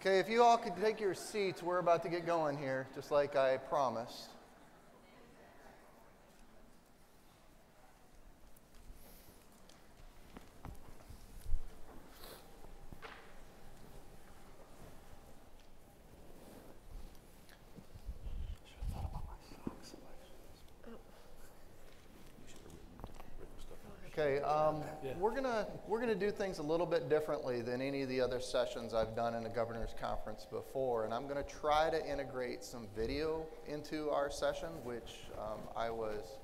Okay, if you all could take your seats, we're about to get going here, just like I promised. Okay, we're gonna do things a little bit differently than any of the other sessions I've done in the governor's conference before, and I'm gonna try to integrate some video into our session, which I was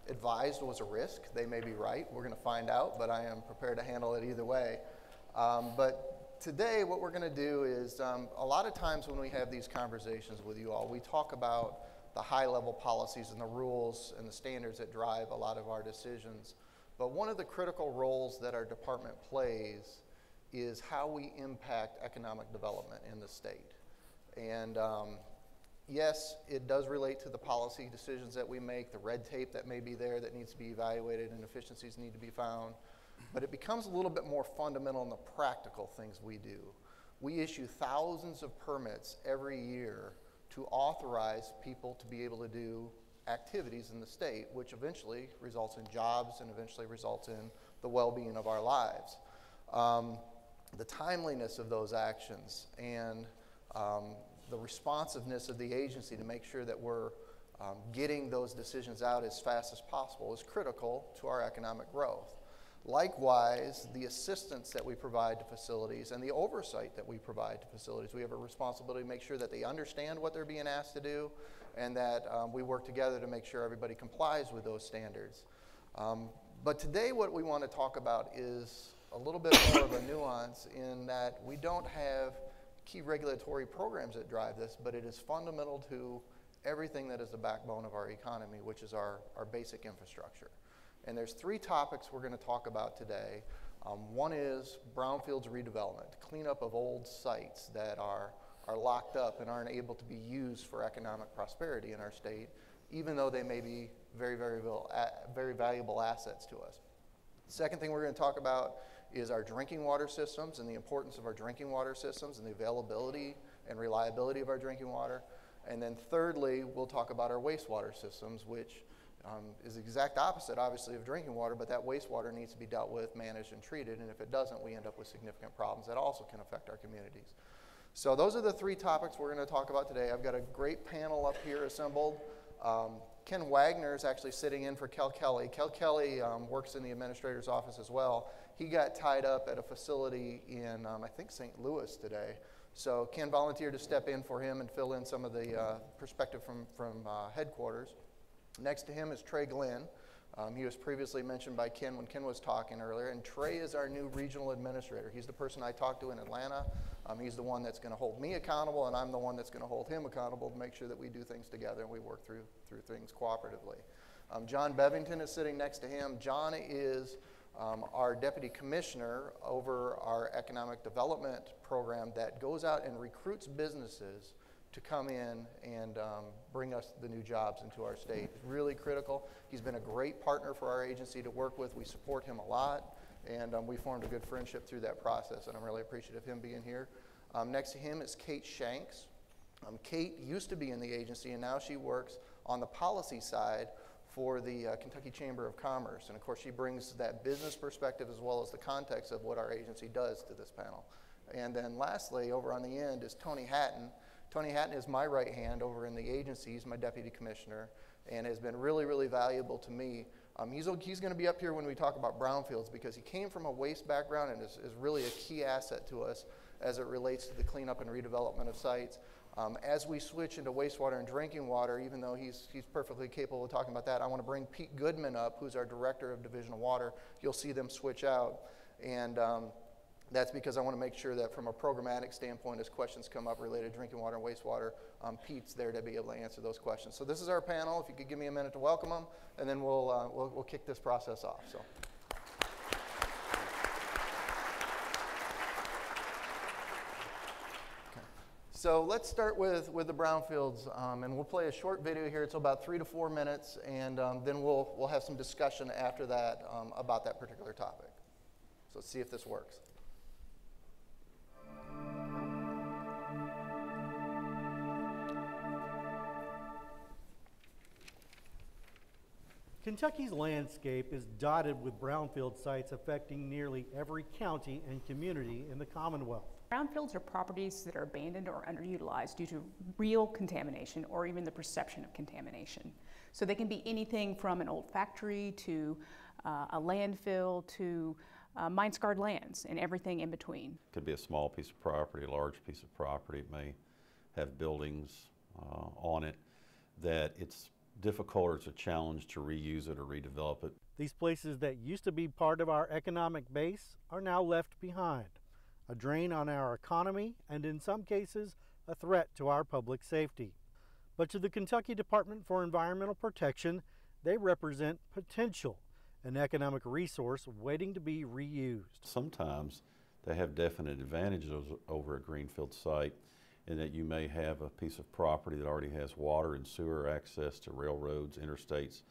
advised was a risk. They may be right. We're gonna find out, but I am prepared to handle it either way. But today, what we're gonna do is a lot of times when we have these conversations with you all, we talk about the high-level policies and the rules and the standards that drive a lot of our decisions. But one of the critical roles that our department plays is how we impact economic development in the state. And yes, it does relate to the policy decisions that we make, the red tape that may be there that needs to be evaluated and efficiencies need to be found. But it becomes a little bit more fundamental in the practical things we do. We issue thousands of permits every year to authorize people to be able to do activities in the state, which eventually results in jobs and eventually results in the well-being of our lives. The timeliness of those actions and the responsiveness of the agency to make sure that we're getting those decisions out as fast as possible is critical to our economic growth. Likewise, the assistance that we provide to facilities and the oversight that we provide to facilities, we have a responsibility to make sure that they understand what they're being asked to do and that we work together to make sure everybody complies with those standards. But today what we want to talk about is a little bit more of a nuance in that we don't have key regulatory programs that drive this, but it is fundamental to everything that is the backbone of our economy, which is our basic infrastructure. And there's three topics we're going to talk about today. One is Brownfields redevelopment, cleanup of old sites that are locked up and aren't able to be used for economic prosperity in our state, even though they may be very, very valuable assets to us. Second thing we're going to talk about is our drinking water systems and the importance of our drinking water systems and the availability and reliability of our drinking water. And then thirdly, we'll talk about our wastewater systems, which is the exact opposite, obviously, of drinking water, but that wastewater needs to be dealt with, managed, and treated, and if it doesn't, we end up with significant problems that also can affect our communities. So those are the three topics we're going to talk about today. I've got a great panel up here assembled. Ken Wagner is actually sitting in for Kel Kelly. Kel Kelly works in the administrator's office as well. He got tied up at a facility in, I think, St. Louis today. So Ken volunteered to step in for him and fill in some of the perspective from headquarters. Next to him is Trey Glynn. He was previously mentioned by Ken when Ken was talking earlier, and Trey is our new regional administrator. He's the person I talked to in Atlanta. He's the one that's going to hold me accountable, and I'm the one that's going to hold him accountable to make sure that we do things together and we work through things cooperatively. John Bevington is sitting next to him. John is our deputy commissioner over our economic development program that goes out and recruits businesses to come in and bring us the new jobs into our state. It's really critical. He's been a great partner for our agency to work with. We support him a lot, and we formed a good friendship through that process, and I'm really appreciative of him being here. Next to him is Kate Shanks. Kate used to be in the agency, and now she works on the policy side for the Kentucky Chamber of Commerce, and of course she brings that business perspective as well as the context of what our agency does to this panel. And then lastly, over on the end is Tony Hatton. Tony Hatton is my right hand over in the agency. He's my deputy commissioner and has been really, really valuable to me. He's going to be up here when we talk about brownfields because he came from a waste background and is really a key asset to us as it relates to the cleanup and redevelopment of sites. As we switch into wastewater and drinking water, even though he's perfectly capable of talking about that, I want to bring Pete Goodman up, who's our director of Division of Water. You'll see them switch out. And that's because I want to make sure that from a programmatic standpoint, as questions come up related to drinking water and wastewater, Pete's there to be able to answer those questions. So this is our panel. If you could give me a minute to welcome them, and then we'll kick this process off. So. So let's start with the brownfields, and we'll play a short video here. It's about 3 to 4 minutes, and then we'll have some discussion after that about that particular topic. So let's see if this works. Kentucky's landscape is dotted with brownfield sites affecting nearly every county and community in the Commonwealth. Brownfields are properties that are abandoned or underutilized due to real contamination or even the perception of contamination. So they can be anything from an old factory to a landfill to mine-scarred lands and everything in between. It could be a small piece of property, a large piece of property. It may have buildings on it that it's difficult or it's a challenge to reuse it or redevelop it. These places that used to be part of our economic base are now left behind, a drain on our economy and in some cases a threat to our public safety. But to the Kentucky Department for Environmental Protection, they represent potential, an economic resource waiting to be reused. Sometimes they have definite advantages over a greenfield site in that you may have a piece of property that already has water and sewer access to railroads, interstates,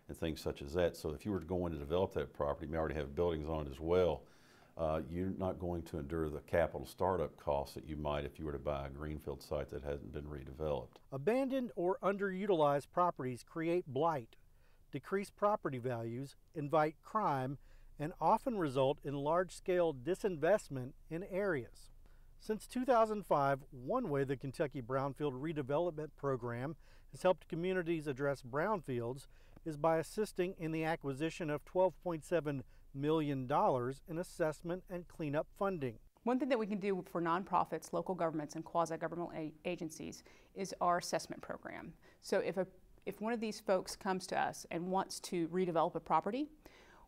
and things such as that. So if you were going to develop that property, you may already have buildings on it as well. You're not going to endure the capital startup costs that you might if you were to buy a greenfield site that hasn't been redeveloped. Abandoned or underutilized properties create blight, decrease property values, invite crime, and often result in large-scale disinvestment in areas. Since 2005, one way the Kentucky Brownfield Redevelopment Program has helped communities address brownfields is by assisting in the acquisition of $12.7 million in assessment and cleanup funding. One thing that we can do for nonprofits, local governments, and quasi-governmental agencies is our assessment program. So if one of these folks comes to us and wants to redevelop a property,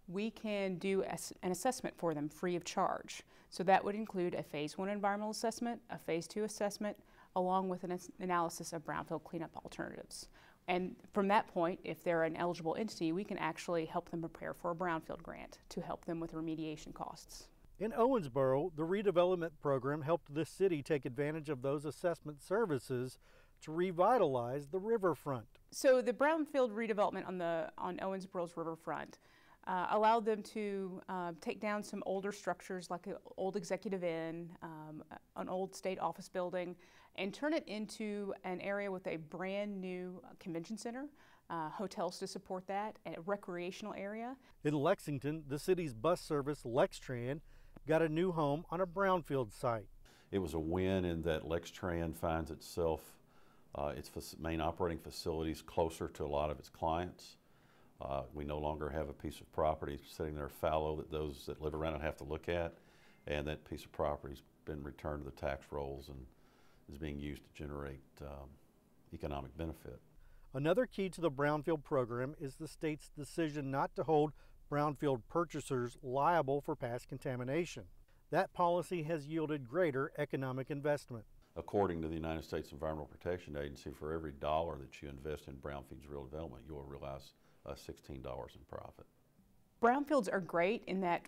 we can do an assessment for them free of charge. So that would include a Phase 1 environmental assessment, a Phase 2 assessment, along with an analysis of brownfield cleanup alternatives. And from that point, if they're an eligible entity, we can actually help them prepare for a brownfield grant to help them with remediation costs. In Owensboro, the redevelopment program helped the city take advantage of those assessment services to revitalize the riverfront. So the brownfield redevelopment on Owensboro's riverfront allowed them to take down some older structures like an old Executive Inn, an old state office building, and turn it into an area with a brand new convention center, hotels to support that, and a recreational area. In Lexington, the city's bus service, LexTran, got a new home on a brownfield site. It was a win in that LexTran finds itself, its main operating facilities closer to a lot of its clients. We no longer have a piece of property sitting there fallow that those that live around it have to look at, and that piece of property's been returned to the tax rolls and is being used to generate economic benefit. Another key to the Brownfield program is the state's decision not to hold brownfield purchasers liable for past contamination. That policy has yielded greater economic investment. According to the United States Environmental Protection Agency, for every dollar that you invest in brownfields redevelopment, you will realize $16 in profit. Brownfields are great in that,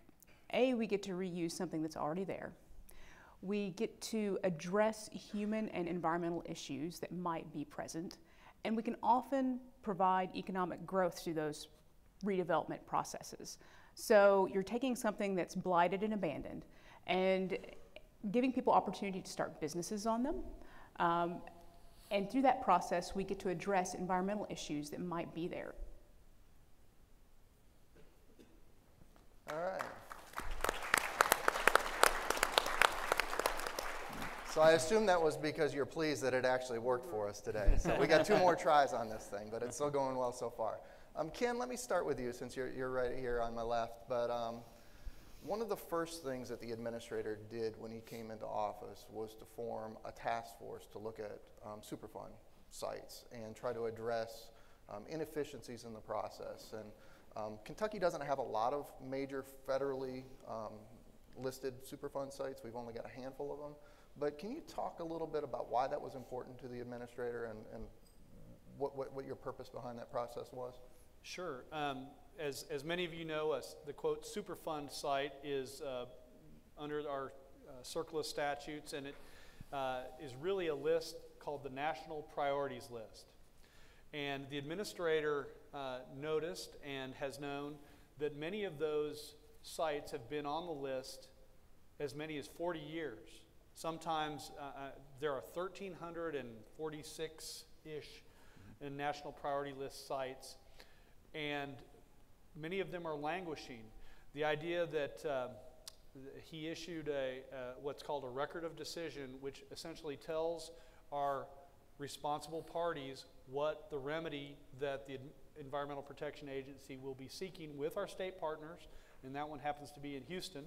A, we get to reuse something that's already there. We get to address human and environmental issues that might be present, and we can often provide economic growth through those redevelopment processes. So you're taking something that's blighted and abandoned and giving people opportunity to start businesses on them. And through that process, we get to address environmental issues that might be there. All right. So I assume that was because you're pleased that it actually worked for us today. So we got 2 more tries on this thing, but it's still going well so far. Ken, let me start with you since you're right here on my left. But one of the first things that the administrator did when he came into office was to form a task force to look at Superfund sites and try to address inefficiencies in the process. And Kentucky doesn't have a lot of major federally listed Superfund sites. We've only got a handful of them. But can you talk a little bit about why that was important to the administrator and what your purpose behind that process was? Sure. As many of you know, the quote Superfund site is under our CERCLA statutes, and it is really a list called the National Priorities List. And the administrator noticed and has known that many of those sites have been on the list as many as 40 years. Sometimes there are 1,346-ish in National Priority List sites, and many of them are languishing. The idea that he issued what's called a record of decision, which essentially tells our responsible parties what the remedy that the Environmental Protection Agency will be seeking with our state partners, and that one happens to be in Houston,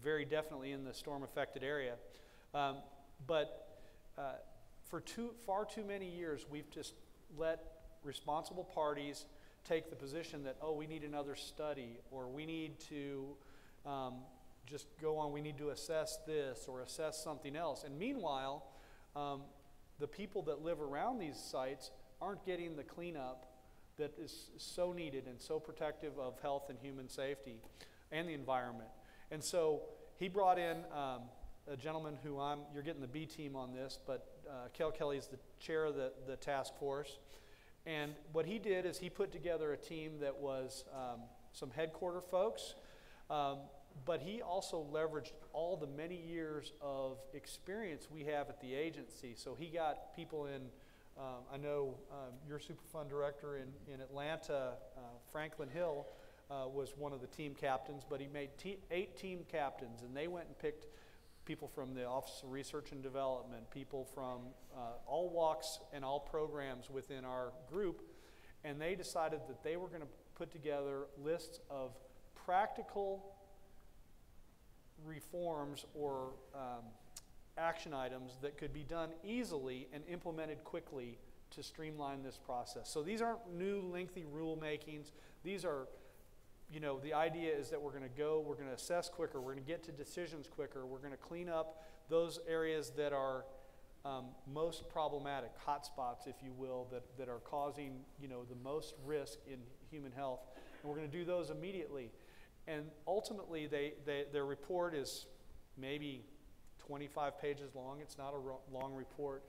very definitely in the storm-affected area. But for far too many years, we've just let responsible parties take the position that, oh, we need another study, or we need to just go on, we need to assess this or assess something else. And meanwhile, the people that live around these sites aren't getting the cleanup that is so needed and so protective of health and human safety and the environment. And so he brought in a gentleman who you're getting the B team on this, but Kel Kelly's the chair of the task force. And what he did is he put together a team that was some headquarter folks, but he also leveraged all the many years of experience we have at the agency. So he got people in, I know your Superfund director in Atlanta, Franklin Hill, was one of the team captains, but he made 8 team captains, and they went and picked people from the Office of Research and Development, people from all walks and all programs within our group, and they decided that they were going to put together lists of practical reforms or action items that could be done easily and implemented quickly to streamline this process. So these aren't new lengthy rule makings. These are, the idea is that we're going to assess quicker, we're going to get to decisions quicker, we're going to clean up those areas that are most problematic, hot spots, if you will, that are causing, the most risk in human health, and we're going to do those immediately. And ultimately, their report is maybe 25 pages long. It's not a long report,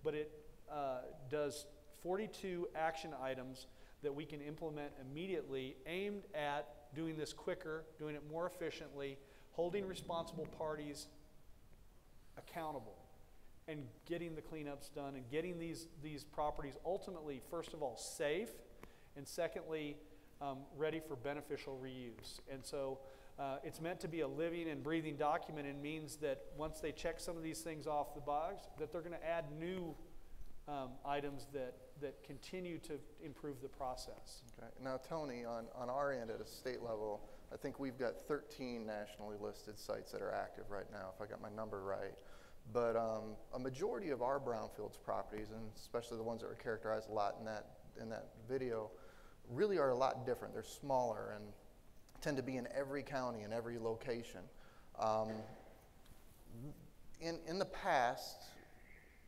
but it does 42 action items that we can implement immediately, aimed at doing this quicker, doing it more efficiently, holding responsible parties accountable, and getting the cleanups done, and getting these properties ultimately, first of all, safe, and secondly, ready for beneficial reuse. And so it's meant to be a living and breathing document, and means that once they check some of these things off the box, that they're going to add new items that continue to improve the process. Okay. Now, Tony, on our end at a state level, I think we've got 13 nationally listed sites that are active right now, if I got my number right. But a majority of our brownfields properties, and especially the ones that were characterized a lot in that video, really are a lot different. They're smaller and tend to be in every county and every location. In the past,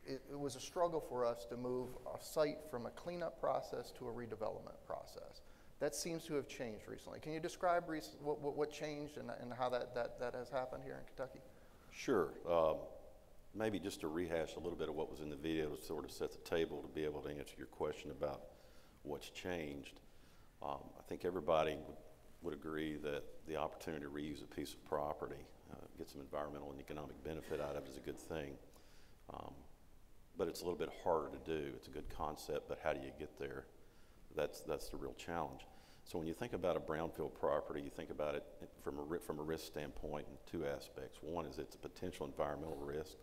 it was a struggle for us to move a site from a cleanup process to a redevelopment process. That seems to have changed recently. Can you describe what changed and how that has happened here in Kentucky? Sure. Maybe just to rehash a little bit of what was in the video to sort of set the table to be able to answer your question about what's changed. I think everybody would agree that the opportunity to reuse a piece of property, get some environmental and economic benefit out of it, is a good thing. But it's a little bit harder to do. It's a good concept, but how do you get there? That's the real challenge. So when you think about a brownfield property, you think about it from a risk standpoint in 2 aspects. One is it's a potential environmental risk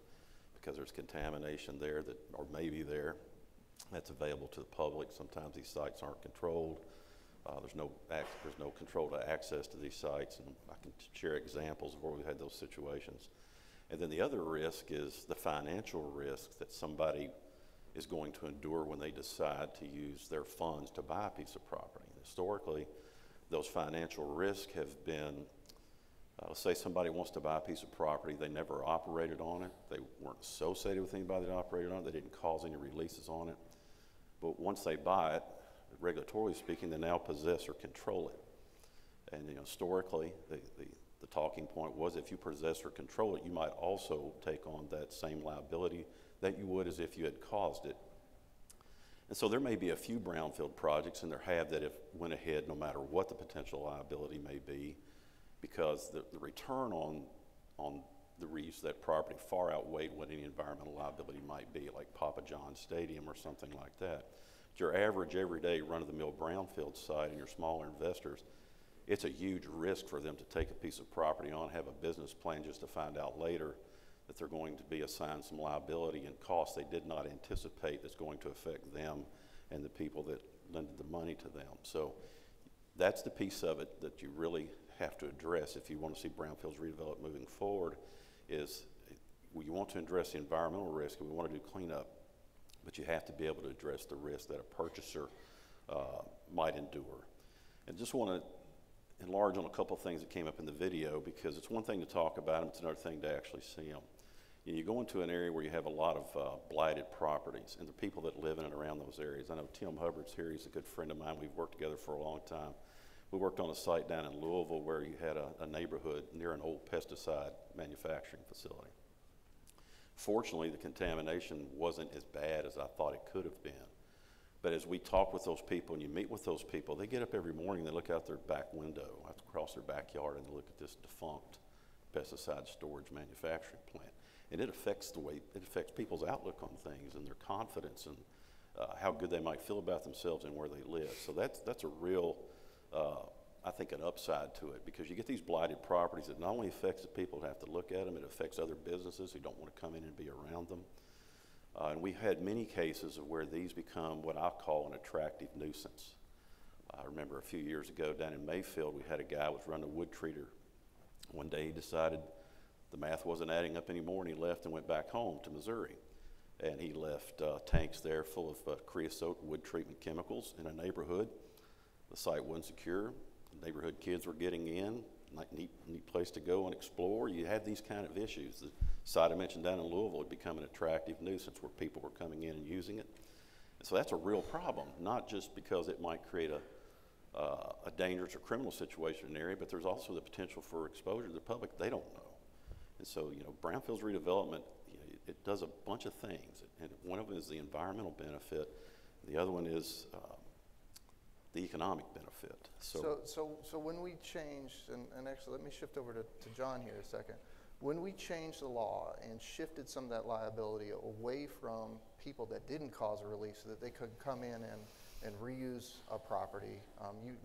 because there's contamination there or maybe there that's available to the public. Sometimes these sites aren't controlled. There's no control to access to these sites, and I can share examples of where we've had those situations. And then the other risk is the financial risk that somebody is going to endure when they decide to use their funds to buy a piece of property. Historically, those financial risks have been, let's say somebody wants to buy a piece of property, they never operated on it, they weren't associated with anybody that operated on it, they didn't cause any releases on it. But once they buy it, regulatorily speaking, they now possess or control it. And historically, the talking point was if you possess or control it, you might also take on that same liability that you would as if you had caused it. And so there may be a few brownfield projects, and there have, that have went ahead no matter what the potential liability may be, because the return on the reuse of that property far outweighed what any environmental liability might be, like Papa John's Stadium or something like that. But your average, everyday, run-of-the-mill brownfield site and your smaller investors, it's a huge risk for them to take a piece of property on, have a business plan, just to find out later that they're going to be assigned some liability and costs they did not anticipate that's going to affect them and the people that lended the money to them. So that's the piece of it that you really have to address if you want to see brownfields redeveloped moving forward. Is you want to address the environmental risk, and we want to do cleanup, but you have to be able to address the risk that a purchaser might endure. And just want to enlarge on a couple of things that came up in the video, because it's one thing to talk about them, it's another thing to actually see them. You go into an area where you have a lot of blighted properties, and the people that live in and around those areas. I know Tim Hubbard's here, he's a good friend of mine, we've worked together for a long time. We worked on a site down in Louisville where you had a neighborhood near an old pesticide manufacturing facility. Fortunately, the contamination wasn't as bad as I thought it could have been. But as we talk with those people and you meet with those people, they get up every morning, they look out their back window, across their backyard, and they look at this defunct pesticide storage manufacturing plant. And it affects people's outlook on things and their confidence and how good they might feel about themselves and where they live. So that's a real, I think, an upside to it, because you get these blighted properties that not only affects the people that have to look at them, it affects other businesses who don't want to come in and be around them. And we've had many cases of where these become what I call an attractive nuisance. I remember a few years ago down in Mayfield, we had a guy who was running a wood treater. One day he decided the math wasn't adding up anymore, and he left and went back home to Missouri. And he left tanks there full of creosote wood treatment chemicals in a neighborhood. The site wasn't secure. The neighborhood kids were getting in. Neat place to go and explore. You had these kind of issues. The site I mentioned down in Louisville had become an attractive nuisance where people were coming in and using it. And so that's a real problem, not just because it might create a dangerous or criminal situation in an area, but there's also the potential for exposure to the public they don't know. And so, brownfields redevelopment, it does a bunch of things. And one of them is the environmental benefit. The other one is the economic benefit. So when we changed, and actually let me shift over to John here a second. When we changed the law and shifted some of that liability away from people that didn't cause a release so that they could come in and reuse a property,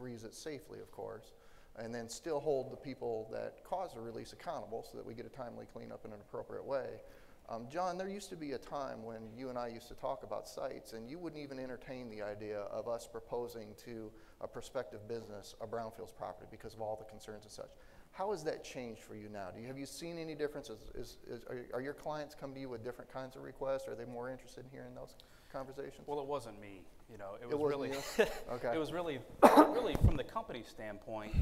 reuse it safely, of course, and then still hold the people that caused the release accountable so that we get a timely cleanup in an appropriate way. John, there used to be a time when you and I used to talk about sites, and you wouldn't even entertain the idea of us proposing to a prospective business a brownfields property because of all the concerns and such. How has that changed for you now? Have you seen any differences? Are your clients come to you with different kinds of requests? Are they more interested in hearing those conversations? Well, it wasn't me. It was really, okay. It was really from the company standpoint.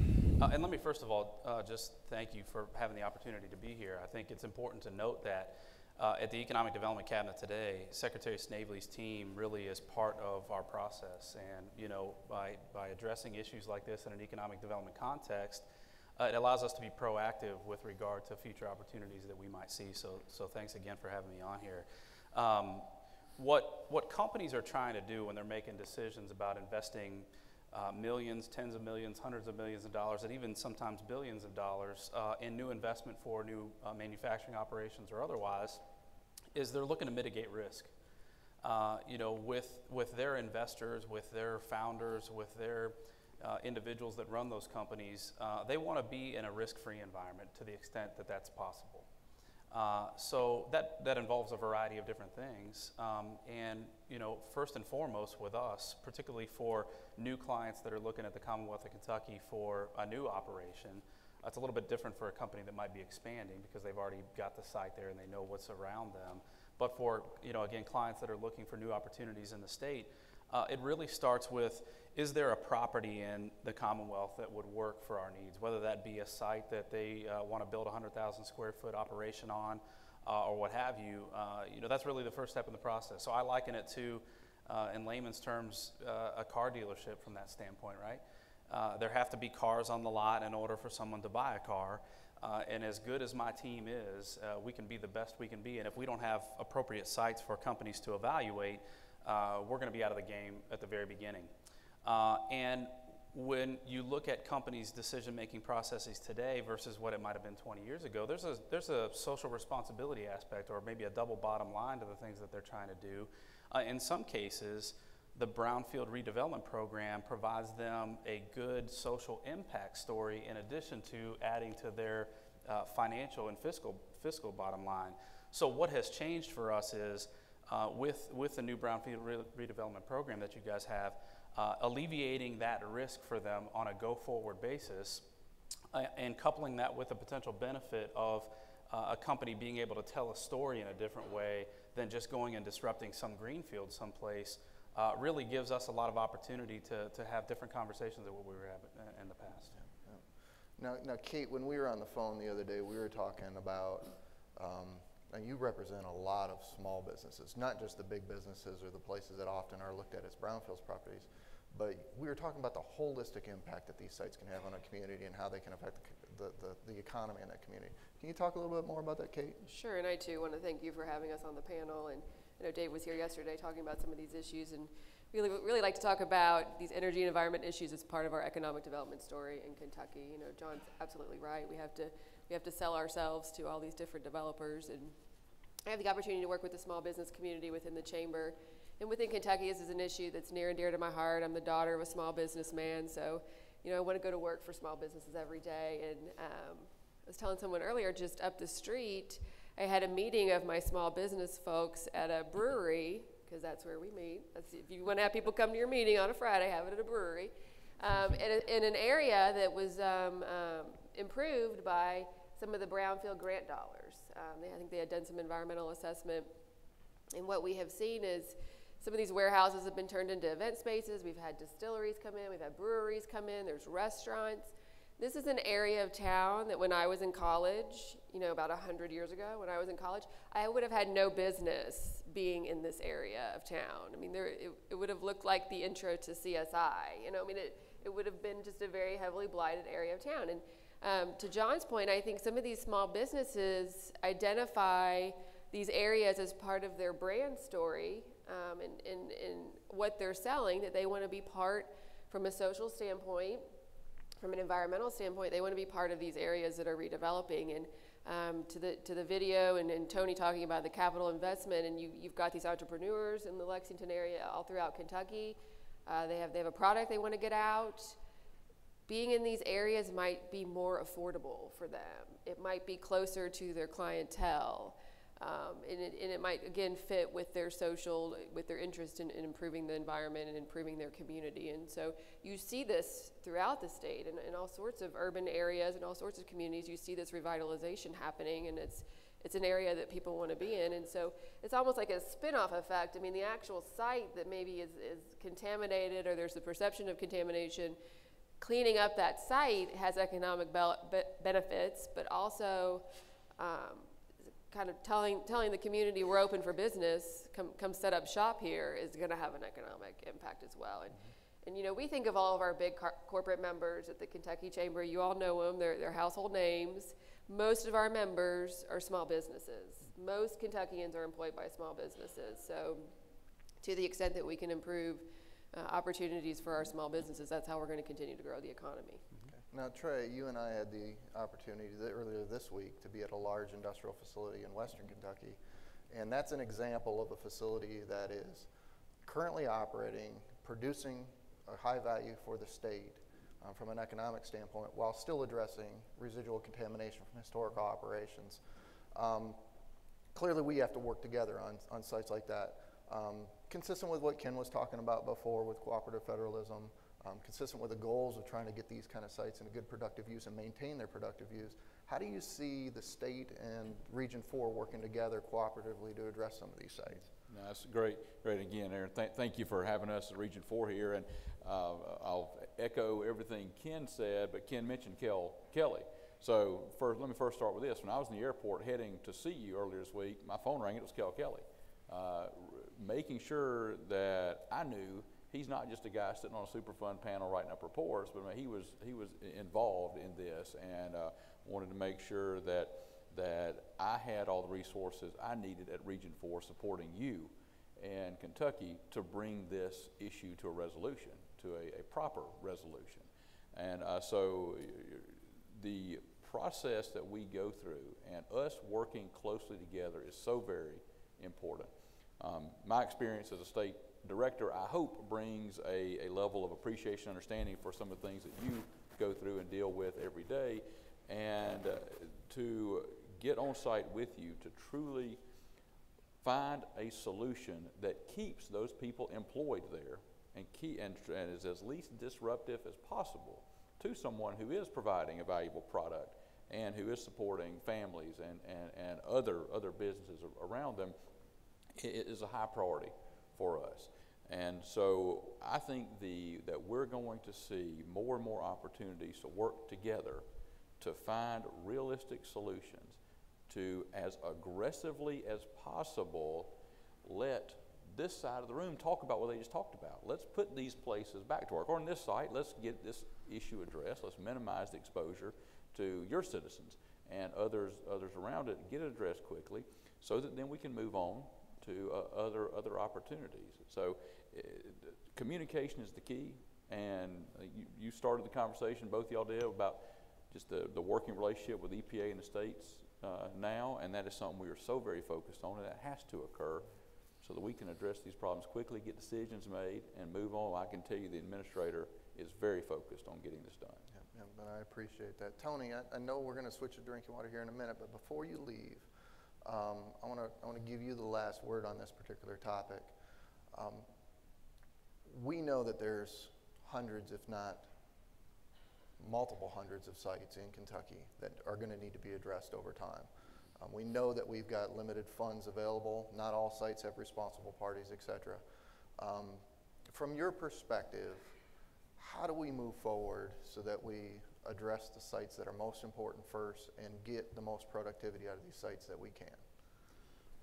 And let me first of all just thank you for having the opportunity to be here. I think it's important to note that at the Economic Development Cabinet today, Secretary Snavely's team really is part of our process. And by addressing issues like this in an economic development context, it allows us to be proactive with regard to future opportunities that we might see. So thanks again for having me on here. What companies are trying to do when they're making decisions about investing millions, tens of millions, hundreds of millions of dollars, and even sometimes billions of dollars in new investment for new manufacturing operations or otherwise, is they're looking to mitigate risk. With their investors, with their founders, with their individuals that run those companies, they want to be in a risk-free environment to the extent that that's possible. So that involves a variety of different things. And first and foremost with us, particularly for new clients that are looking at the Commonwealth of Kentucky for a new operation, it's a little bit different for a company that might be expanding because they've already got the site there and they know what's around them. But for, again, clients that are looking for new opportunities in the state, it really starts with, is there a property in the Commonwealth that would work for our needs, whether that be a site that they want to build a 100,000 square foot operation on or what have you. That's really the first step in the process. So I liken it to, in layman's terms, a car dealership from that standpoint, right? There have to be cars on the lot in order for someone to buy a car. And as good as my team is, we can be the best we can be. And if we don't have appropriate sites for companies to evaluate, we're going to be out of the game at the very beginning. And when you look at companies' decision-making processes today versus what it might have been 20 years ago, there's a social responsibility aspect, or maybe a double bottom line to the things that they're trying to do. In some cases, the Brownfield redevelopment program provides them a good social impact story in addition to adding to their financial and fiscal bottom line. So what has changed for us is with the new Brownfield redevelopment program that you guys have, alleviating that risk for them on a go-forward basis, and coupling that with the potential benefit of a company being able to tell a story in a different way than just going and disrupting some greenfield someplace, really gives us a lot of opportunity to have different conversations than what we were having in the past. Now, Kate, when we were on the phone the other day, we were talking about, and you represent a lot of small businesses, not just the big businesses or the places that often are looked at as Brownfields properties, but we were talking about the holistic impact that these sites can have on a community and how they can affect the economy in that community. Can you talk a little bit more about that, Kate? Sure, and I too want to thank you for having us on the panel. And I know Dave was here yesterday talking about some of these issues, and really like to talk about these energy and environment issues as part of our economic development story in Kentucky. You know, John's absolutely right. We have to sell ourselves to all these different developers, and I have the opportunity to work with the small business community within the chamber. And within Kentucky, this is an issue that's near and dear to my heart. I'm the daughter of a small businessman, so I want to go to work for small businesses every day. And I was telling someone earlier, just up the street, I had a meeting of my small business folks at a brewery, because that's where we meet. If you want to have people come to your meeting on a Friday, have it at a brewery, in an area that was improved by some of the Brownfield grant dollars. I think they had done some environmental assessment, and what we have seen is some of these warehouses have been turned into event spaces. We've had distilleries come in, we've had breweries come in, there's restaurants. This is an area of town that when I was in college, about 100 years ago when I was in college, I would have had no business being in this area of town. I mean, it would have looked like the intro to CSI. It would have been just a very heavily blighted area of town. And to John's point, I think some of these small businesses identify these areas as part of their brand story, and what they're selling, that they want to be part from a social standpoint, from an environmental standpoint, they want to be part of these areas that are redeveloping. And to the video and Tony talking about the capital investment, and you've got these entrepreneurs in the Lexington area all throughout Kentucky. They have a product they want to get out. Being in these areas might be more affordable for them. It might be closer to their clientele. And it might, again, fit with their interest in improving the environment and improving their community. And so you see this throughout the state and in all sorts of urban areas and all sorts of communities. You see this revitalization happening, and it's an area that people want to be in. And so it's almost like a spin-off effect. I mean, the actual site that maybe is contaminated, or there's the perception of contamination, cleaning up that site has economic benefits, but also kind of telling the community we're open for business, come set up shop here, is going to have an economic impact as well. And we think of all of our big corporate members at the Kentucky Chamber. You all know them. They're household names. Most of our members are small businesses. Most Kentuckians are employed by small businesses. So to the extent that we can improve opportunities for our small businesses, that's how we're going to continue to grow the economy. Now, Trey, you and I had the opportunity earlier this week to be at a large industrial facility in Western Kentucky, and that's an example of a facility that is currently operating, producing a high value for the state from an economic standpoint, while still addressing residual contamination from historical operations. Clearly, we have to work together on sites like that, consistent with what Ken was talking about before with cooperative federalism, consistent with the goals of trying to get these kind of sites into good productive use and maintain their productive use. How do you see the state and Region 4 working together cooperatively to address some of these sites? No, that's great again, Aaron. Thank you for having us at Region 4 here, and I'll echo everything Ken said, but Ken mentioned Kelly. So let me first start with this. When I was in the airport heading to see you earlier this week, my phone rang, it was Kelly. Making sure that I knew he's not just a guy sitting on a Superfund panel writing up reports, but he was involved in this, and wanted to make sure that I had all the resources I needed at Region 4 supporting you and Kentucky to bring this issue to a resolution, to a proper resolution. And so the process that we go through and us working closely together is so very important. My experience as a state Director, I hope, brings a level of appreciation, understanding for some of the things that you go through and deal with every day, and to get on site with you to truly find a solution that keeps those people employed there and is as least disruptive as possible to someone who is providing a valuable product and who is supporting families and other businesses around them. It is a high priority for us. And so I think that we're going to see more and more opportunities to work together to find realistic solutions to, as aggressively as possible, let this side of the room talk about what they just talked about. Let's put these places back to work. Or on this site, let's get this issue addressed. Let's minimize the exposure to your citizens and others around it, get it addressed quickly, so that then we can move on to other opportunities. So communication is the key, and you started the conversation, both y'all did, about just the working relationship with EPA and the states now, and that is something we are so very focused on, and that has to occur so that we can address these problems quickly, get decisions made, and move on. I can tell you the administrator is very focused on getting this done. Yeah, but I appreciate that. Tony, I know we're going to switch to drinking water here in a minute, but before you leave, I want to give you the last word on this particular topic. We know that there's hundreds, if not multiple hundreds of sites in Kentucky that are going to need to be addressed over time. We know that we've got limited funds available. Not all sites have responsible parties, etc. From your perspective, how do we move forward so that we address the sites that are most important first and get the most productivity out of these sites that we can?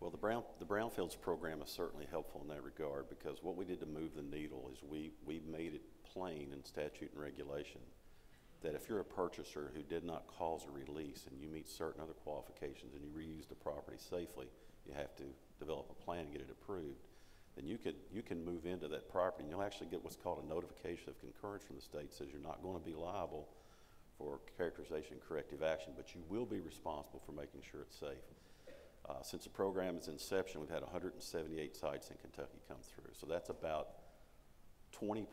Well, the Brownfields program is certainly helpful in that regard, because what we did to move the needle is we made it plain in statute and regulation that if you're a purchaser who did not cause a release and you meet certain other qualifications and you reuse the property safely, you have to develop a plan and get it approved. Then you can move into that property and you'll actually get what's called a notification of concurrence from the state. Says you're not going to be liable for characterization and corrective action, but you will be responsible for making sure it's safe. Since the program's inception, we've had 178 sites in Kentucky come through. So that's about 20%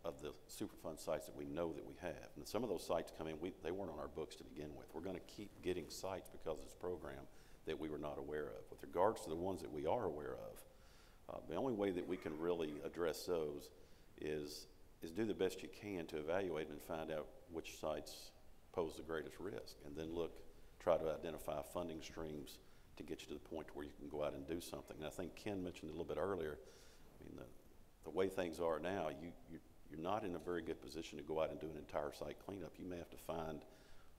of the Superfund sites that we know that we have. And some of those sites come in, they weren't on our books to begin with. We're going to keep getting sites because of this program that we were not aware of. With regards to the ones that we are aware of, the only way that we can really address those is do the best you can to evaluate and find out which sites pose the greatest risk, and then try to identify funding streams to get you to the point where you can go out and do something. And I think Ken mentioned it a little bit earlier. I mean, the way things are now, you're not in a very good position to go out and do an entire site cleanup. You may have to find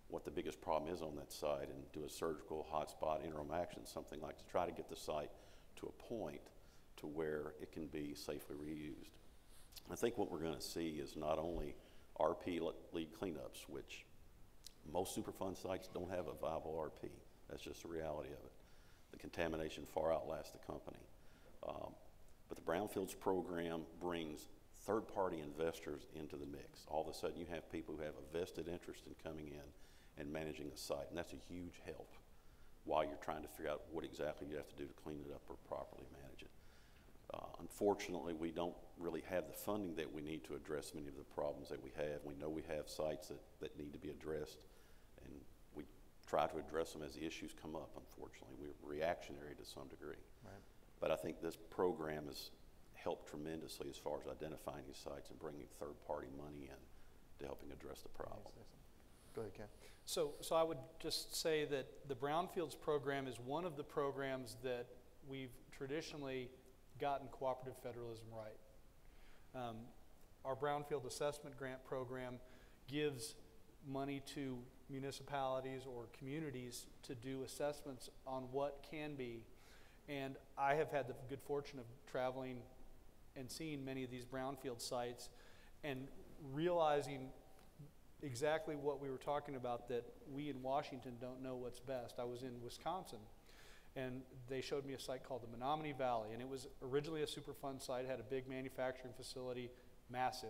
what the biggest problem is on that site and do a surgical hotspot interim action, something like to try to get the site to a point to where it can be safely reused. I think what we're going to see is not only RP lead cleanups, which most Superfund sites don't have a viable RP. That's just the reality of it. The contamination far outlasts the company. But the Brownfields program brings third-party investors into the mix. All of a sudden you have people who have a vested interest in coming in and managing the site, and that's a huge help while you're trying to figure out what exactly you have to do to clean it up or properly manage it. Unfortunately, we don't really have the funding that we need to address many of the problems that we have. We know we have sites that need to be addressed, and we try to address them as the issues come up. Unfortunately, we're reactionary to some degree. Right. But I think this program has helped tremendously as far as identifying these sites and bringing third-party money in to helping address the problem. Go ahead, Ken. So I would just say that the Brownfields program is one of the programs that we've traditionally gotten cooperative federalism right. Our Brownfield Assessment Grant Program gives money to municipalities or communities to do assessments on what can be. And I have had the good fortune of traveling and seeing many of these brownfield sites and realizing exactly what we were talking about, that we in Washington don't know what's best. I was in Wisconsin, and they showed me a site called the Menomonee Valley, and it was originally a Superfund site, had a big manufacturing facility, massive.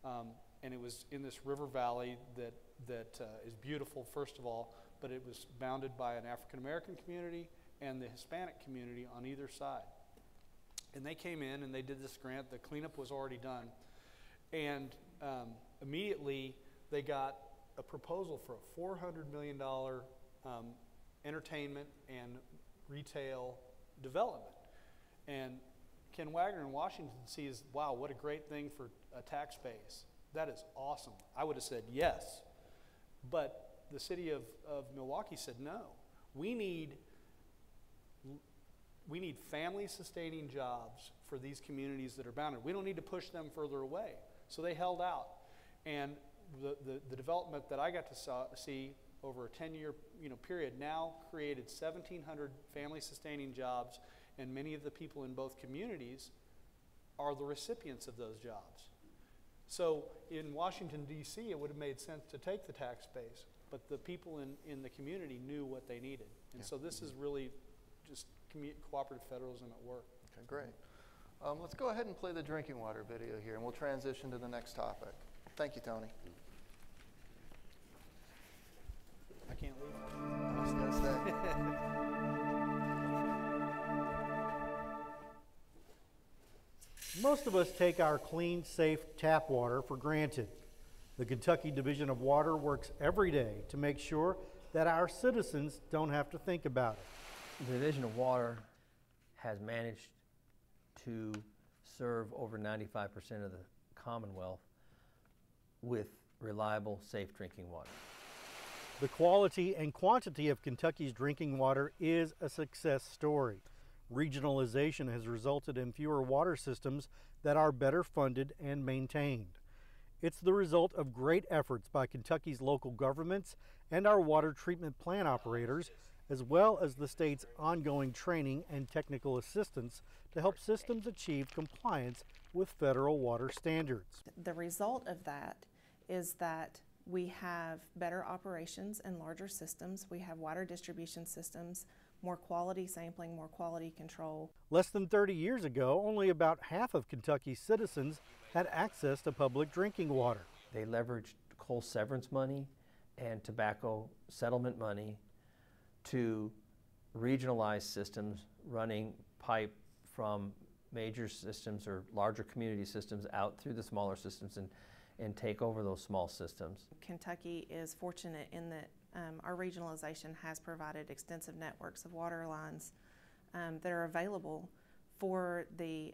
And it was in this river valley that is beautiful, first of all, but it was bounded by an African American community and the Hispanic community on either side. And they came in and they did this grant. The cleanup was already done. And immediately they got a proposal for a $400 million entertainment and retail development. And Ken Wagner in Washington sees, wow, what a great thing for a tax base. That is awesome. I would have said yes. But the city of Milwaukee said no. We need family-sustaining jobs for these communities that are bounded. We don't need to push them further away. So they held out. And the development that I got to see over a 10-year period now created 1,700 family-sustaining jobs, and many of the people in both communities are the recipients of those jobs. So in Washington, D.C., it would have made sense to take the tax base, but the people in the community knew what they needed. And so this is really just cooperative federalism at work. Okay, great. Let's go ahead and play the drinking water video here, and we'll transition to the next topic. Thank you, Tony. I can't leave. I was going to say. Most of us take our clean, safe tap water for granted. The Kentucky Division of Water works every day to make sure that our citizens don't have to think about it. The Division of Water has managed to serve over 95% of the Commonwealth with reliable, safe drinking water. The quality and quantity of Kentucky's drinking water is a success story. Regionalization has resulted in fewer water systems that are better funded and maintained. It's the result of great efforts by Kentucky's local governments and our water treatment plant operators, as well as the state's ongoing training and technical assistance to help systems achieve compliance with federal water standards. The result of that is that we have better operations and larger systems. We have water distribution systems, more quality sampling, more quality control. Less than 30 years ago, only about half of Kentucky's citizens had access to public drinking water. They leveraged coal severance money and tobacco settlement money to regionalize systems, running pipe from major systems or larger community systems out through the smaller systems and take over those small systems. Kentucky is fortunate in that our regionalization has provided extensive networks of water lines that are available for the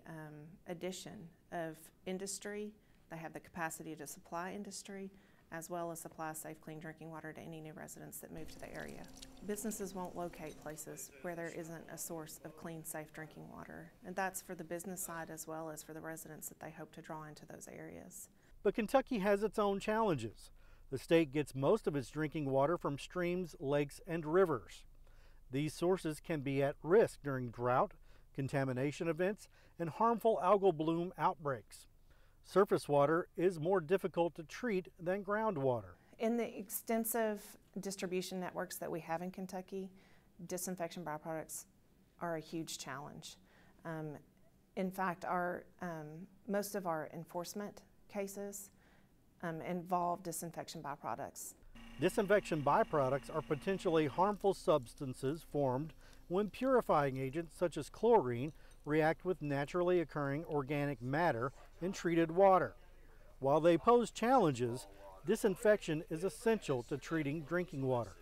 addition of industry. They have the capacity to supply industry, as well as supply safe, clean drinking water to any new residents that move to the area. Businesses won't locate places where there isn't a source of clean, safe drinking water. And that's for the business side as well as for the residents that they hope to draw into those areas. But Kentucky has its own challenges. The state gets most of its drinking water from streams, lakes, and rivers. These sources can be at risk during drought, contamination events, and harmful algal bloom outbreaks. Surface water is more difficult to treat than groundwater. In the extensive distribution networks that we have in Kentucky, disinfection byproducts are a huge challenge. In fact, most of our enforcement cases involve disinfection byproducts. Disinfection byproducts are potentially harmful substances formed when purifying agents such as chlorine react with naturally occurring organic matter in treated water. While they pose challenges, disinfection is essential to treating drinking water.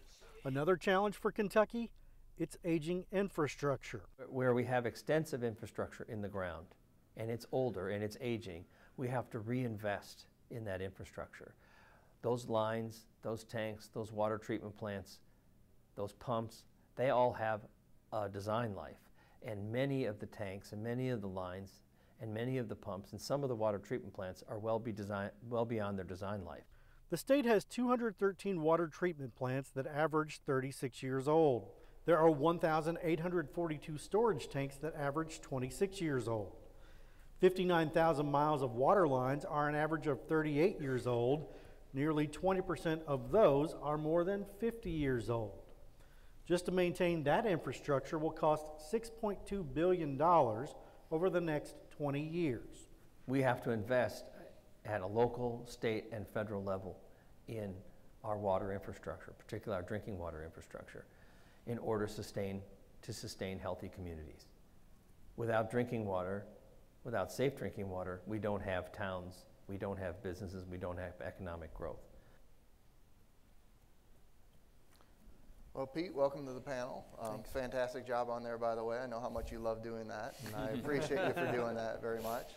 Another challenge for Kentucky, its aging infrastructure. Where we have extensive infrastructure in the ground and it's older and it's aging, we have to reinvest in that infrastructure. Those lines, those tanks, those water treatment plants, those pumps, they all have a design life. And many of the tanks and many of the lines and many of the pumps and some of the water treatment plants are well beyond their design life. The state has 213 water treatment plants that average 36 years old. There are 1,842 storage tanks that average 26 years old. 59,000 miles of water lines are an average of 38 years old. Nearly 20% of those are more than 50 years old. Just to maintain that infrastructure will cost $6.2 billion over the next 20 years. We have to invest at a local, state, and federal level in our water infrastructure, particularly our drinking water infrastructure, in order to sustain healthy communities. Without drinking water, without safe drinking water, we don't have towns, we don't have businesses, we don't have economic growth. Well, Pete, welcome to the panel. Fantastic job on there, by the way. I know how much you love doing that, and I appreciate you for doing that very much.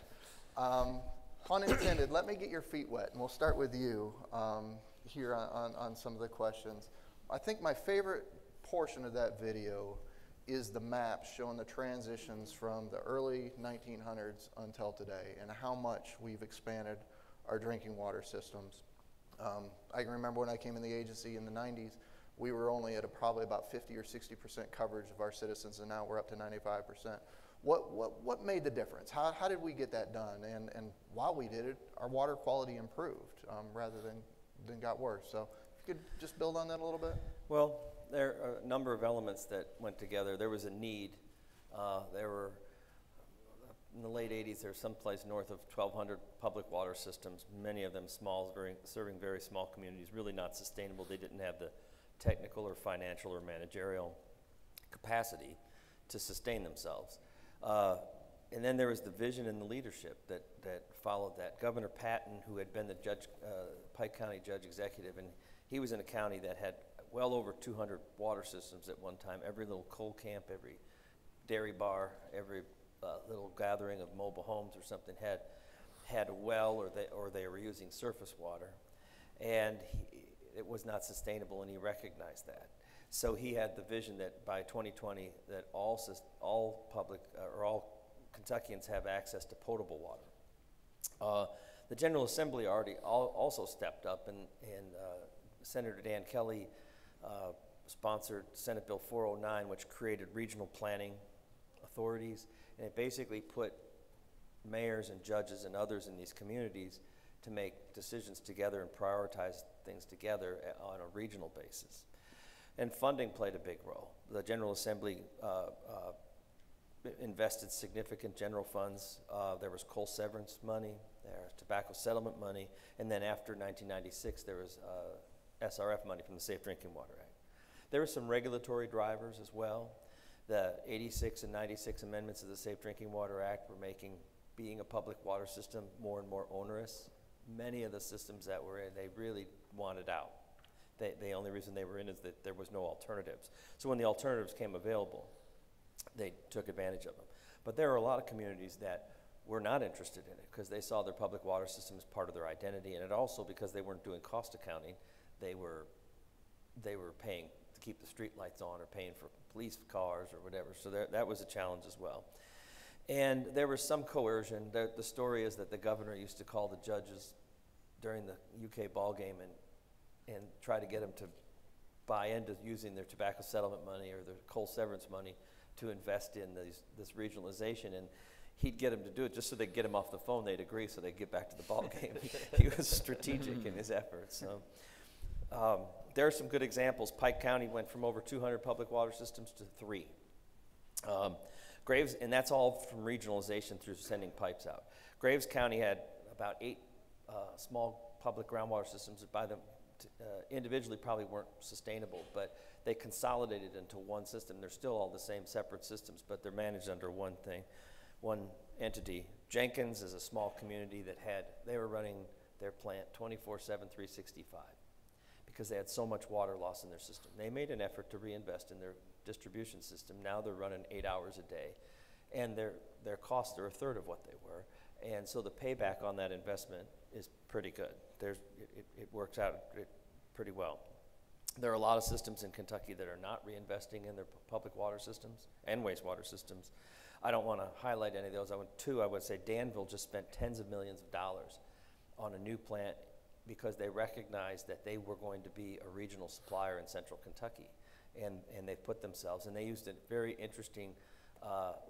Pun intended, let me get your feet wet, and we'll start with you here on some of the questions. I think my favorite portion of that video is the map showing the transitions from the early 1900s until today and how much we've expanded our drinking water systems. I can remember when I came in the agency in the 90s, we were only at probably about 50 or 60% coverage of our citizens, and now we're up to 95%. What made the difference? How did we get that done? And while we did it, our water quality improved rather than got worse. So if you could just build on that a little bit. Well, there are a number of elements that went together. There was a need. There were, in the late 80s, there was someplace north of 1,200 public water systems, many of them small, serving very small communities, really not sustainable. They didn't have the technical or financial or managerial capacity to sustain themselves. And then there was the vision and the leadership that followed that. Governor Hatton, who had been the Pike County Judge Executive, and he was in a county that had well over 200 water systems at one time. Every little coal camp, every dairy bar, every little gathering of mobile homes or something had a well, or they were using surface water. And it was not sustainable, and he recognized that. So he had the vision that by 2020, that all Kentuckians have access to potable water. The General Assembly also stepped up, and Senator Dan Kelly sponsored Senate Bill 409, which created regional planning authorities, and it basically put mayors and judges and others in these communities to make decisions together and prioritize things together on a regional basis. And funding played a big role. The General Assembly invested significant general funds. There was coal severance money, there was tobacco settlement money, and then after 1996 there was SRF money from the Safe Drinking Water Act. There were some regulatory drivers as well. The 86 and 96 amendments of the Safe Drinking Water Act were making being a public water system more and more onerous. Many of the systems that were in, they really wanted out. The only reason they were in is that there was no alternatives. So when the alternatives came available, they took advantage of them. But there are a lot of communities that were not interested in it because they saw their public water system as part of their identity, and it also because they weren't doing cost accounting, they were paying to keep the street lights on or paying for police cars or whatever. So that was a challenge as well. And there was some coercion. The story is that the governor used to call the judges during the UK ball game and try to get them to buy into using their tobacco settlement money or their coal severance money to invest in this regionalization. And he'd get them to do it just so they'd get him off the phone. They'd agree so they'd get back to the ball game. He was strategic in his efforts. So, there are some good examples. Pike County went from over 200 public water systems to 3. Graves, and that's all from regionalization through sending pipes out. Graves County had about 8 small public groundwater systems that by them individually probably weren't sustainable, but they consolidated into one system. They're still all the same separate systems, but they're managed under one entity. Jenkins is a small community that they were running their plant 24/7, 365 because they had so much water loss in their system. They made an effort to reinvest in their distribution system. Now they're running 8 hours a day, and their costs are a third of what they were. And so the payback on that investment is pretty good. It works out pretty well. There are a lot of systems in Kentucky that are not reinvesting in their public water systems and wastewater systems. I don't want to highlight any of those. I would say Danville just spent tens of millions of dollars on a new plant because they recognized that they were going to be a regional supplier in central Kentucky. And they put themselves, and they used a very interesting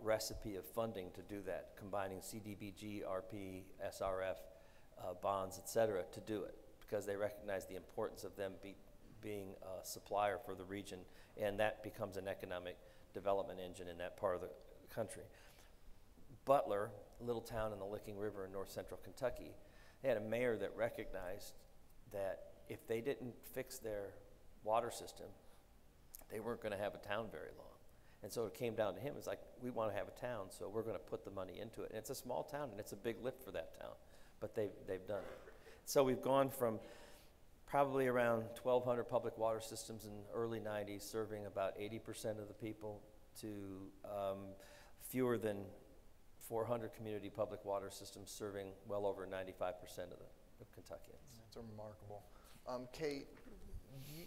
recipe of funding to do that, combining CDBG, RP, SRF, bonds, et cetera, to do it, because they recognize the importance of them being a supplier for the region, and that becomes an economic development engine in that part of the country. Butler, a little town in the Licking River in north central Kentucky, they had a mayor that recognized that if they didn't fix their water system, they weren't going to have a town very long. And so it came down to him. It's like, we want to have a town, so we're going to put the money into it. And it's a small town, and it's a big lift for that town, but they've done it. So we've gone from probably around 1,200 public water systems in the early 90s, serving about 80% of the people, to fewer than 400 community public water systems serving well over 95% of Kentuckians. That's remarkable. Kate,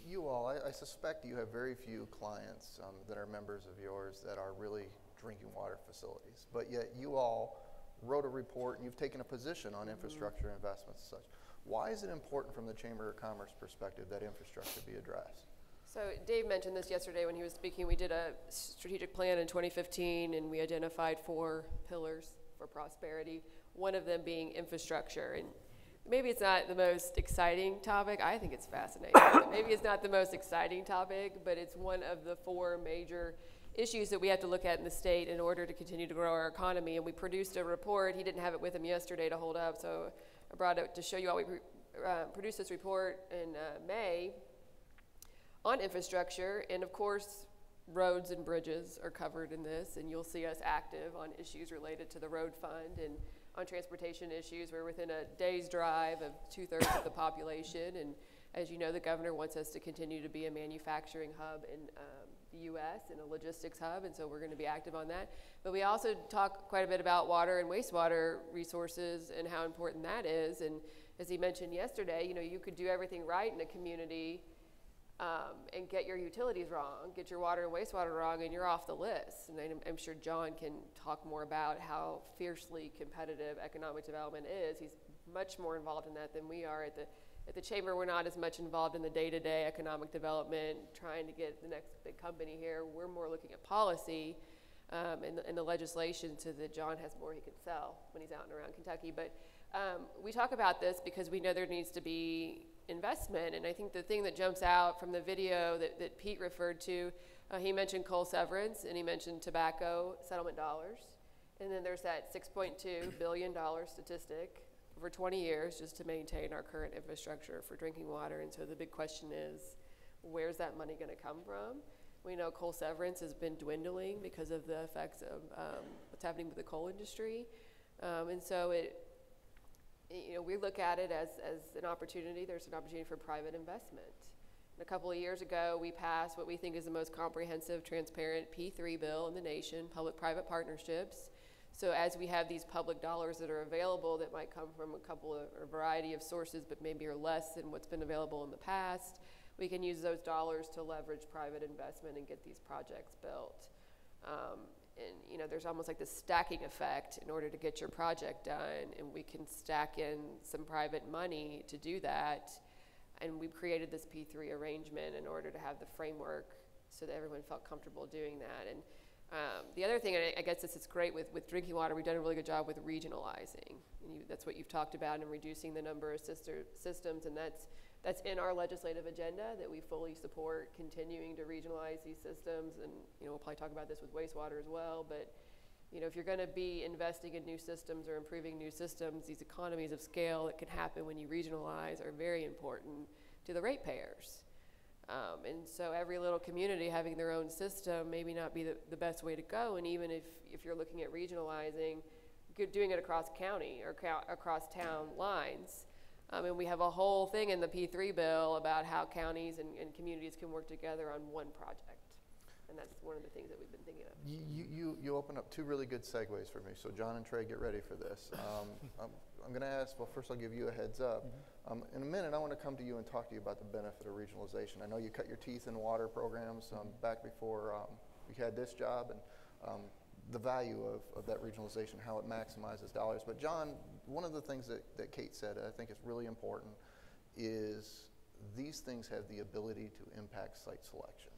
you all, I suspect you have very few clients that are members of yours that are really drinking water facilities, but yet you all wrote a report and you've taken a position on infrastructure investments and such. Why is it important from the Chamber of Commerce perspective that infrastructure be addressed? So Dave mentioned this yesterday when he was speaking. We did a strategic plan in 2015 and we identified 4 pillars for prosperity, one of them being infrastructure. And maybe it's not the most exciting topic. I think it's fascinating. Maybe it's not the most exciting topic, but it's one of the 4 major issues that we have to look at in the state in order to continue to grow our economy. And we produced a report. He didn't have it with him yesterday to hold up, so I brought it to show you all. We produced this report in May on infrastructure, and of course, roads and bridges are covered in this, and you'll see us active on issues related to the road fund and on transportation issues. We're within a day's drive of 2/3 of the population, and as you know, the governor wants us to continue to be a manufacturing hub in the U.S. and a logistics hub, and so we're going to be active on that. But we also talk quite a bit about water and wastewater resources and how important that is. And as he mentioned yesterday, you know, you could do everything right in a community and get your utilities wrong, get your water and wastewater wrong, and you're off the list. And I'm sure John can talk more about how fiercely competitive economic development is. He's much more involved in that than we are at the Chamber. We're not as much involved in the day-to-day economic development, trying to get the next big company here. We're more looking at policy and the legislation so that John has more he can sell when he's out and around Kentucky. But we talk about this because we know there needs to be investment. And I think the thing that jumps out from the video that Pete referred to, he mentioned coal severance and he mentioned tobacco settlement dollars. And then there's that $6.2 billion statistic for 20 years just to maintain our current infrastructure for drinking water. And so the big question is, where's that money going to come from? We know coal severance has been dwindling because of the effects of what's happening with the coal industry. And so we look at it as an opportunity. There's an opportunity for private investment. And a couple of years ago, we passed what we think is the most comprehensive, transparent P3 bill in the nation, public-private partnerships. So as we have these public dollars that are available that might come from a variety of sources, but maybe are less than what's been available in the past, we can use those dollars to leverage private investment and get these projects built. And there's almost like this stacking effect in order to get your project done, and we can stack in some private money to do that. And we've created this P3 arrangement in order to have the framework so that everyone felt comfortable doing that. And the other thing, and I guess this is great with drinking water, we've done a really good job with regionalizing. And that's what you've talked about, and reducing the number of sister systems, and that's in our legislative agenda, that we fully support continuing to regionalize these systems. And we'll probably talk about this with wastewater as well, but if you're going to be investing in new systems or improving new systems, these economies of scale that can happen when you regionalize are very important to the ratepayers. And so every little community having their own system maybe not be the best way to go. And even if you're looking at regionalizing, doing it across county or across town lines. And we have a whole thing in the P3 bill about how counties and communities can work together on one project. And that's one of the things that we've been thinking of. You open up 2 really good segues for me. So John and Trey, get ready for this. I'm going to ask, well, first I'll give you a heads up. In a minute, I want to come to you and talk to you about the benefit of regionalization. I know you cut your teeth in water programs back before you had this job, and the value of that regionalization, how it maximizes dollars. But John, one of the things that Kate said I think is really important is these things have the ability to impact site selection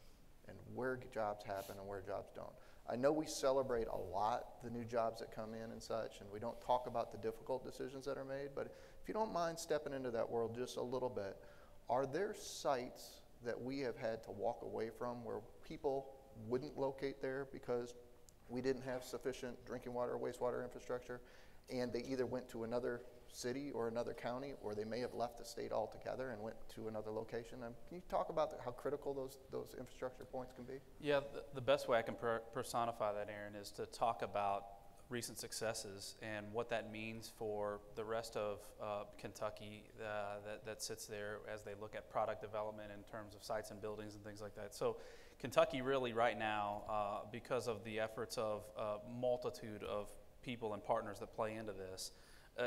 and where jobs happen and where jobs don't. I know we celebrate a lot the new jobs that come in and such, and we don't talk about the difficult decisions that are made, but if you don't mind stepping into that world just a little bit, are there sites that we have had to walk away from where people wouldn't locate there because we didn't have sufficient drinking water or wastewater infrastructure, and they either went to another city or another county, or they may have left the state altogether and went to another location. Can you talk about how critical those infrastructure points can be? Yeah, the best way I can personify that, Aaron, is to talk about recent successes and what that means for the rest of Kentucky that sits there as they look at product development in terms of sites and buildings and things like that. So Kentucky really right now, because of the efforts of a multitude of people and partners that play into this,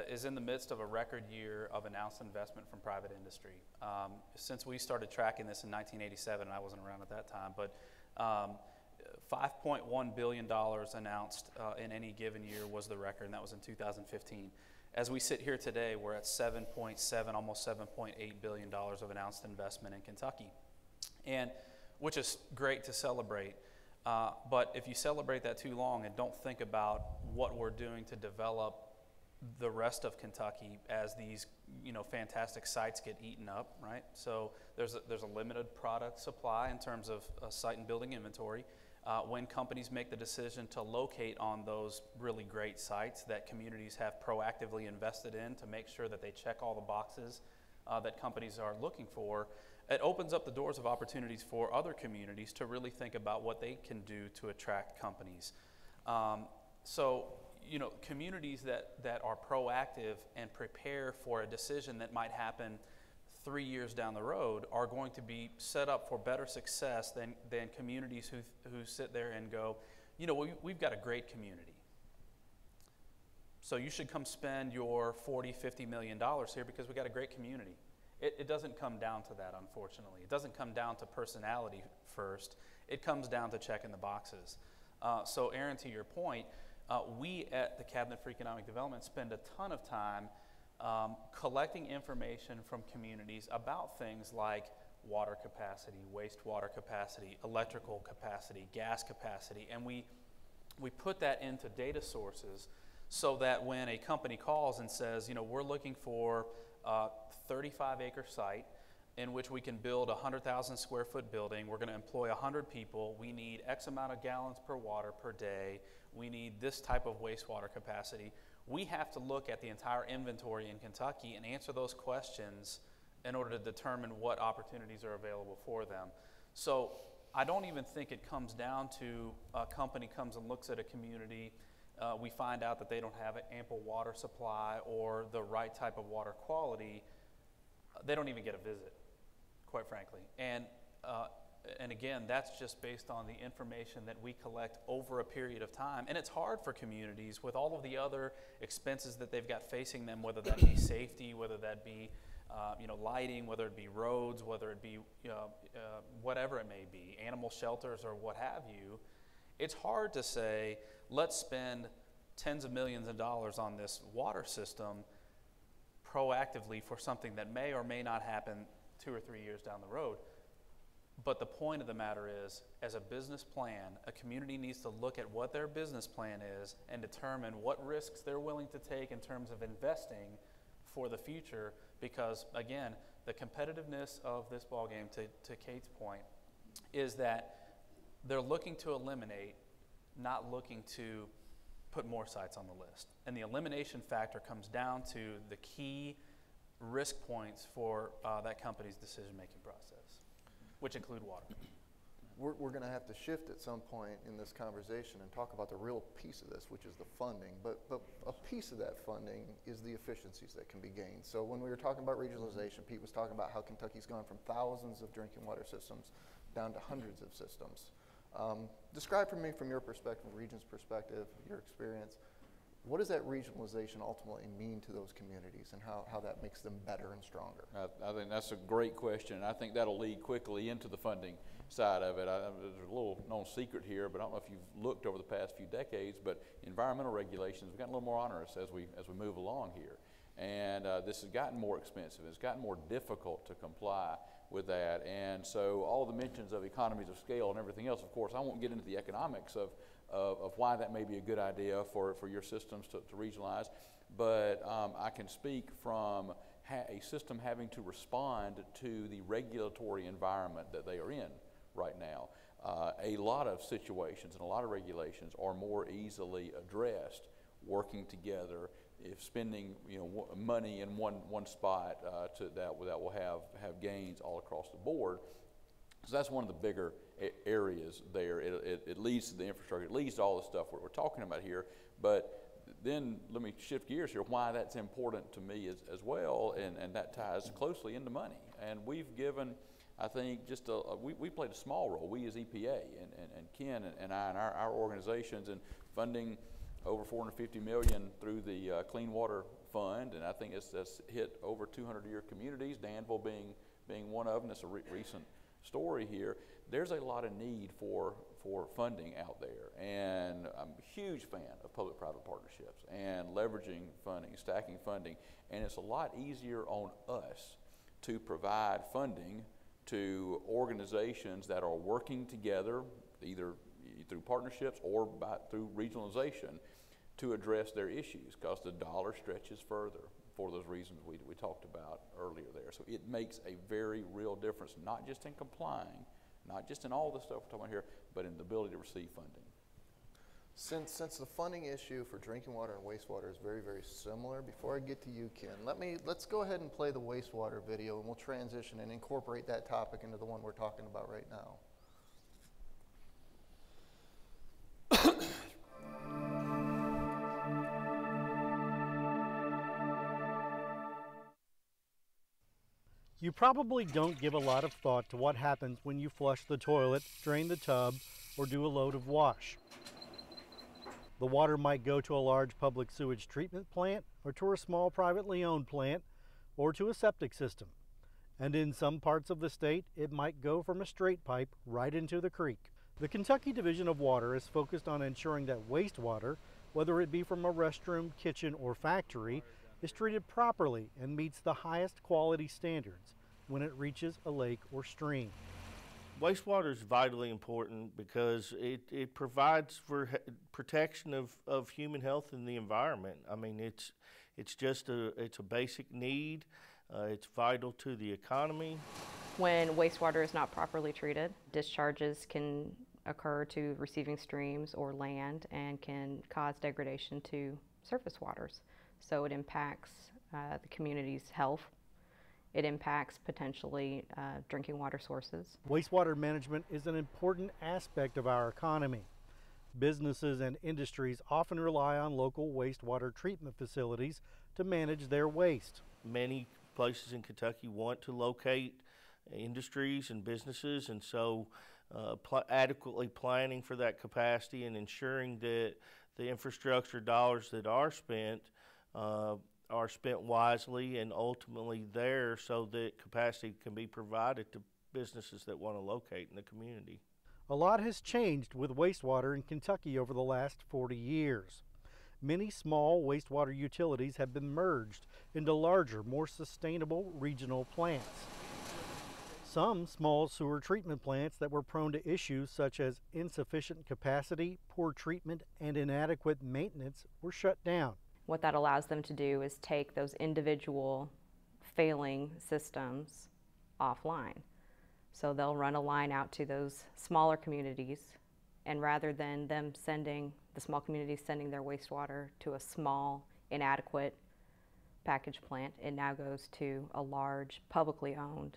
is in the midst of a record year of announced investment from private industry. Since we started tracking this in 1987, and I wasn't around at that time, but $5.1 billion announced in any given year was the record, and that was in 2015. As we sit here today, we're at 7.7, almost $7.8 billion of announced investment in Kentucky, and which is great to celebrate. But if you celebrate that too long and don't think about what we're doing to develop the rest of Kentucky as these fantastic sites get eaten up, right? So there's a limited product supply in terms of site and building inventory. When companies make the decision to locate on those really great sites that communities have proactively invested in to make sure that they check all the boxes that companies are looking for, it opens up the doors of opportunities for other communities to really think about what they can do to attract companies. Communities that are proactive and prepare for a decision that might happen 3 years down the road are going to be set up for better success than communities who sit there and go, we've got a great community, so you should come spend your $40–50 million here because we got a great community. It doesn't come down to that, unfortunately. It doesn't come down to personality first. It comes down to checking the boxes. So Aaron, to your point, we at the Cabinet for Economic Development spend a ton of time collecting information from communities about things like water capacity, wastewater capacity, electrical capacity, gas capacity, and we put that into data sources so that when a company calls and says, we're looking for a 35-acre site in which we can build a 100,000 square foot building, we're going to employ 100 people, we need X amount of gallons per water per day, we need this type of wastewater capacity. We have to look at the entire inventory in Kentucky and answer those questions in order to determine what opportunities are available for them. So I don't even think it comes down to a company comes and looks at a community, we find out that they don't have an ample water supply or the right type of water quality, they don't even get a visit, quite frankly. And again, that's just based on the information that we collect over a period of time. And it's hard for communities with all of the other expenses that they've got facing them, whether that be safety, whether that be lighting, whether it be roads, whether it be whatever it may be, animal shelters or what have you. It's hard to say, let's spend tens of millions of dollars on this water system proactively for something that may or may not happen 2 or 3 years down the road. But the point of the matter is, as a business plan, a community needs to look at what their business plan is and determine what risks they're willing to take in terms of investing for the future, because again, the competitiveness of this ballgame, to Kate's point, is that they're looking to eliminate, not looking to put more sites on the list. And the elimination factor comes down to the key risk points for that company's decision-making process, which include water. We're going to have to shift at some point in this conversation and talk about the real piece of this, which is the funding. But a piece of that funding is the efficiencies that can be gained. So when we were talking about regionalization, Pete was talking about how Kentucky's gone from thousands of drinking water systems down to hundreds of systems. Describe for me, from your perspective, region's perspective, your experience, what does that regionalization ultimately mean to those communities and how that makes them better and stronger? I think that's a great question, and I think that'll lead quickly into the funding side of it. There's a little known secret here, but I don't know if you've looked over the past few decades, but environmental regulations have gotten a little more onerous as we move along here. And this has gotten more expensive. It's gotten more difficult to comply with that. And so all the mentions of economies of scale and everything else, of course, I won't get into the economics of why that may be a good idea for your systems to regionalize, but I can speak from a system having to respond to the regulatory environment that they are in right now. A lot of situations and a lot of regulations are more easily addressed working together if spending money in one spot that will have gains all across the board. So that's one of the bigger areas there. It leads to the infrastructure, it leads to all the stuff we're talking about here. But then let me shift gears here, why that's important to me as well, and that ties closely into money. And we've given, I think, we played a small role, we as EPA, and Ken and I and our organizations, in funding over $450 million through the Clean Water Fund, and I think that's hit over 200-year communities, Danville being one of them. That's a recent story here. There's a lot of need for funding out there, and I'm a huge fan of public-private partnerships and leveraging funding, stacking funding, and it's a lot easier on us to provide funding to organizations that are working together, either through partnerships or through regionalization, to address their issues, because the dollar stretches further for those reasons we talked about earlier there. So it makes a very real difference, not just in complying, not just in all the stuff we're talking about here, but in the ability to receive funding. Since the funding issue for drinking water and wastewater is very, very similar, before I get to you, Ken, let's go ahead and play the wastewater video, and we'll transition and incorporate that topic into the one we're talking about right now. You probably don't give a lot of thought to what happens when you flush the toilet, drain the tub, or do a load of wash. The water might go to a large public sewage treatment plant, or to a small privately owned plant, or to a septic system. And in some parts of the state, it might go from a straight pipe right into the creek. The Kentucky Division of Water is focused on ensuring that wastewater, whether it be from a restroom, kitchen, or factory, is treated properly and meets the highest quality standards when it reaches a lake or stream. Wastewater is vitally important because it provides for protection of human health and the environment. I mean, it's a basic need. It's vital to the economy. When wastewater is not properly treated, discharges can occur to receiving streams or land and can cause degradation to surface waters. So it impacts the community's health. It impacts potentially drinking water sources. Wastewater management is an important aspect of our economy. Businesses and industries often rely on local wastewater treatment facilities to manage their waste. Many places in Kentucky want to locate industries and businesses, and so adequately planning for that capacity and ensuring that the infrastructure dollars that are spent wisely and ultimately there so that capacity can be provided to businesses that want to locate in the community. A lot has changed with wastewater in Kentucky over the last 40 years. Many small wastewater utilities have been merged into larger, more sustainable regional plants. Some small sewer treatment plants that were prone to issues such as insufficient capacity, poor treatment, and inadequate maintenance were shut down. What that allows them to do is take those individual failing systems offline. So they'll run a line out to those smaller communities, and rather than them the small communities sending their wastewater to a small, inadequate package plant, it now goes to a large, publicly owned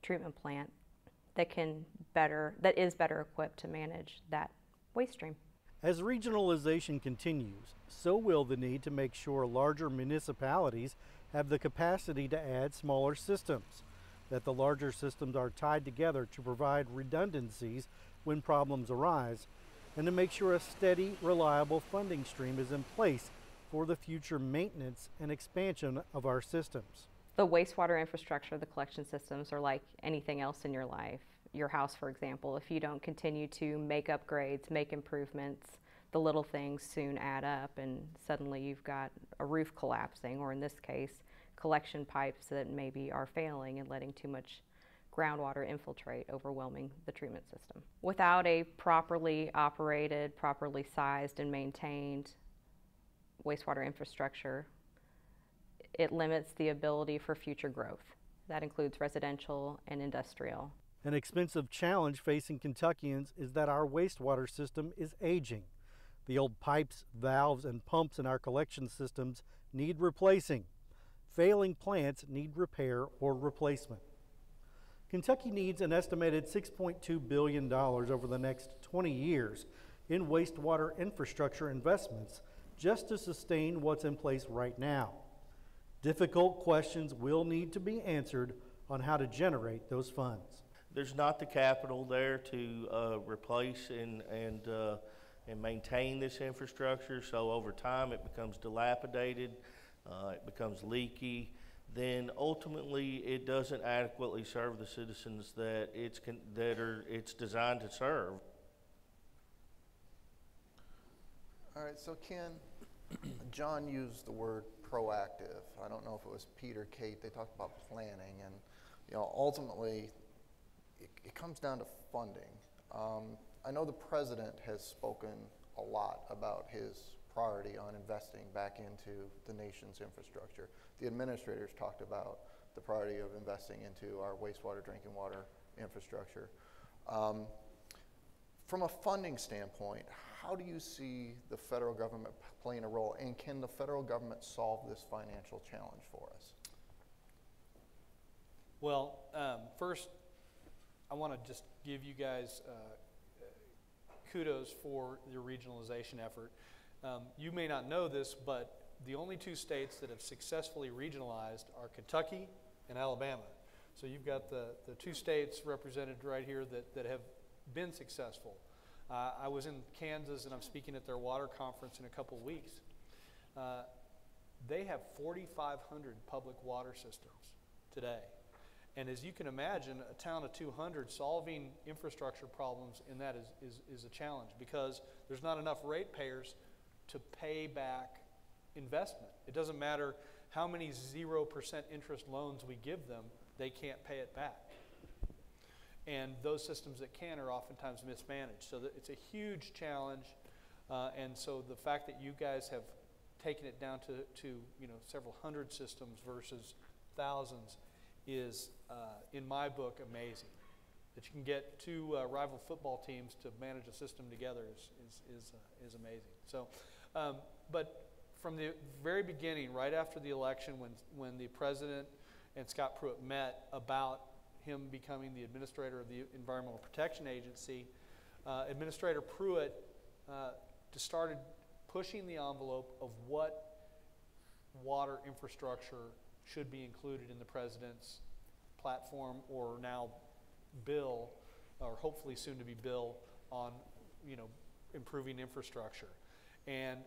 treatment plant that is better equipped to manage that waste stream. As regionalization continues, so will the need to make sure larger municipalities have the capacity to add smaller systems, that the larger systems are tied together to provide redundancies when problems arise, and to make sure a steady, reliable funding stream is in place for the future maintenance and expansion of our systems. The wastewater infrastructure, the collection systems, are like anything else in your life. Your house, for example, if you don't continue to make upgrades, make improvements, the little things soon add up, and suddenly you've got a roof collapsing, or in this case, collection pipes that maybe are failing and letting too much groundwater infiltrate, overwhelming the treatment system. Without a properly operated, properly sized and maintained wastewater infrastructure, it limits the ability for future growth. That includes residential and industrial. An expensive challenge facing Kentuckians is that our wastewater system is aging. The old pipes, valves, and pumps in our collection systems need replacing. Failing plants need repair or replacement. Kentucky needs an estimated $6.2 billion over the next 20 years in wastewater infrastructure investments just to sustain what's in place right now. Difficult questions will need to be answered on how to generate those funds. There's not the capital there to replace and maintain this infrastructure, so over time it becomes dilapidated, it becomes leaky, then ultimately it doesn't adequately serve the citizens that it's designed to serve. All right, so Ken, John used the word proactive. I don't know if it was Pete or Kate. They talked about planning, and ultimately it comes down to funding. I know the president has spoken a lot about his priority on investing back into the nation's infrastructure. The administrators talked about the priority of investing into our wastewater, drinking water infrastructure. From a funding standpoint, how do you see the federal government playing a role, and can the federal government solve this financial challenge for us? Well, first, I want to just give you guys kudos for your regionalization effort. You may not know this, but the only two states that have successfully regionalized are Kentucky and Alabama. So you've got the two states represented right here that have been successful. I was in Kansas, and I'm speaking at their water conference in a couple of weeks. They have 4,500 public water systems today. And as you can imagine, a town of 200 solving infrastructure problems in that is a challenge, because there's not enough ratepayers to pay back investment. It doesn't matter how many 0% interest loans we give them, they can't pay it back. And those systems that can are oftentimes mismanaged. So it's a huge challenge. And so the fact that you guys have taken it down to several hundred systems versus thousands is, in my book, amazing. That you can get two rival football teams to manage a system together is amazing. So, but from the very beginning, right after the election, when the president and Scott Pruitt met about him becoming the administrator of the Environmental Protection Agency, Administrator Pruitt started pushing the envelope of what water infrastructure should be included in the president's platform, or now bill, or hopefully soon to be bill, on improving infrastructure. And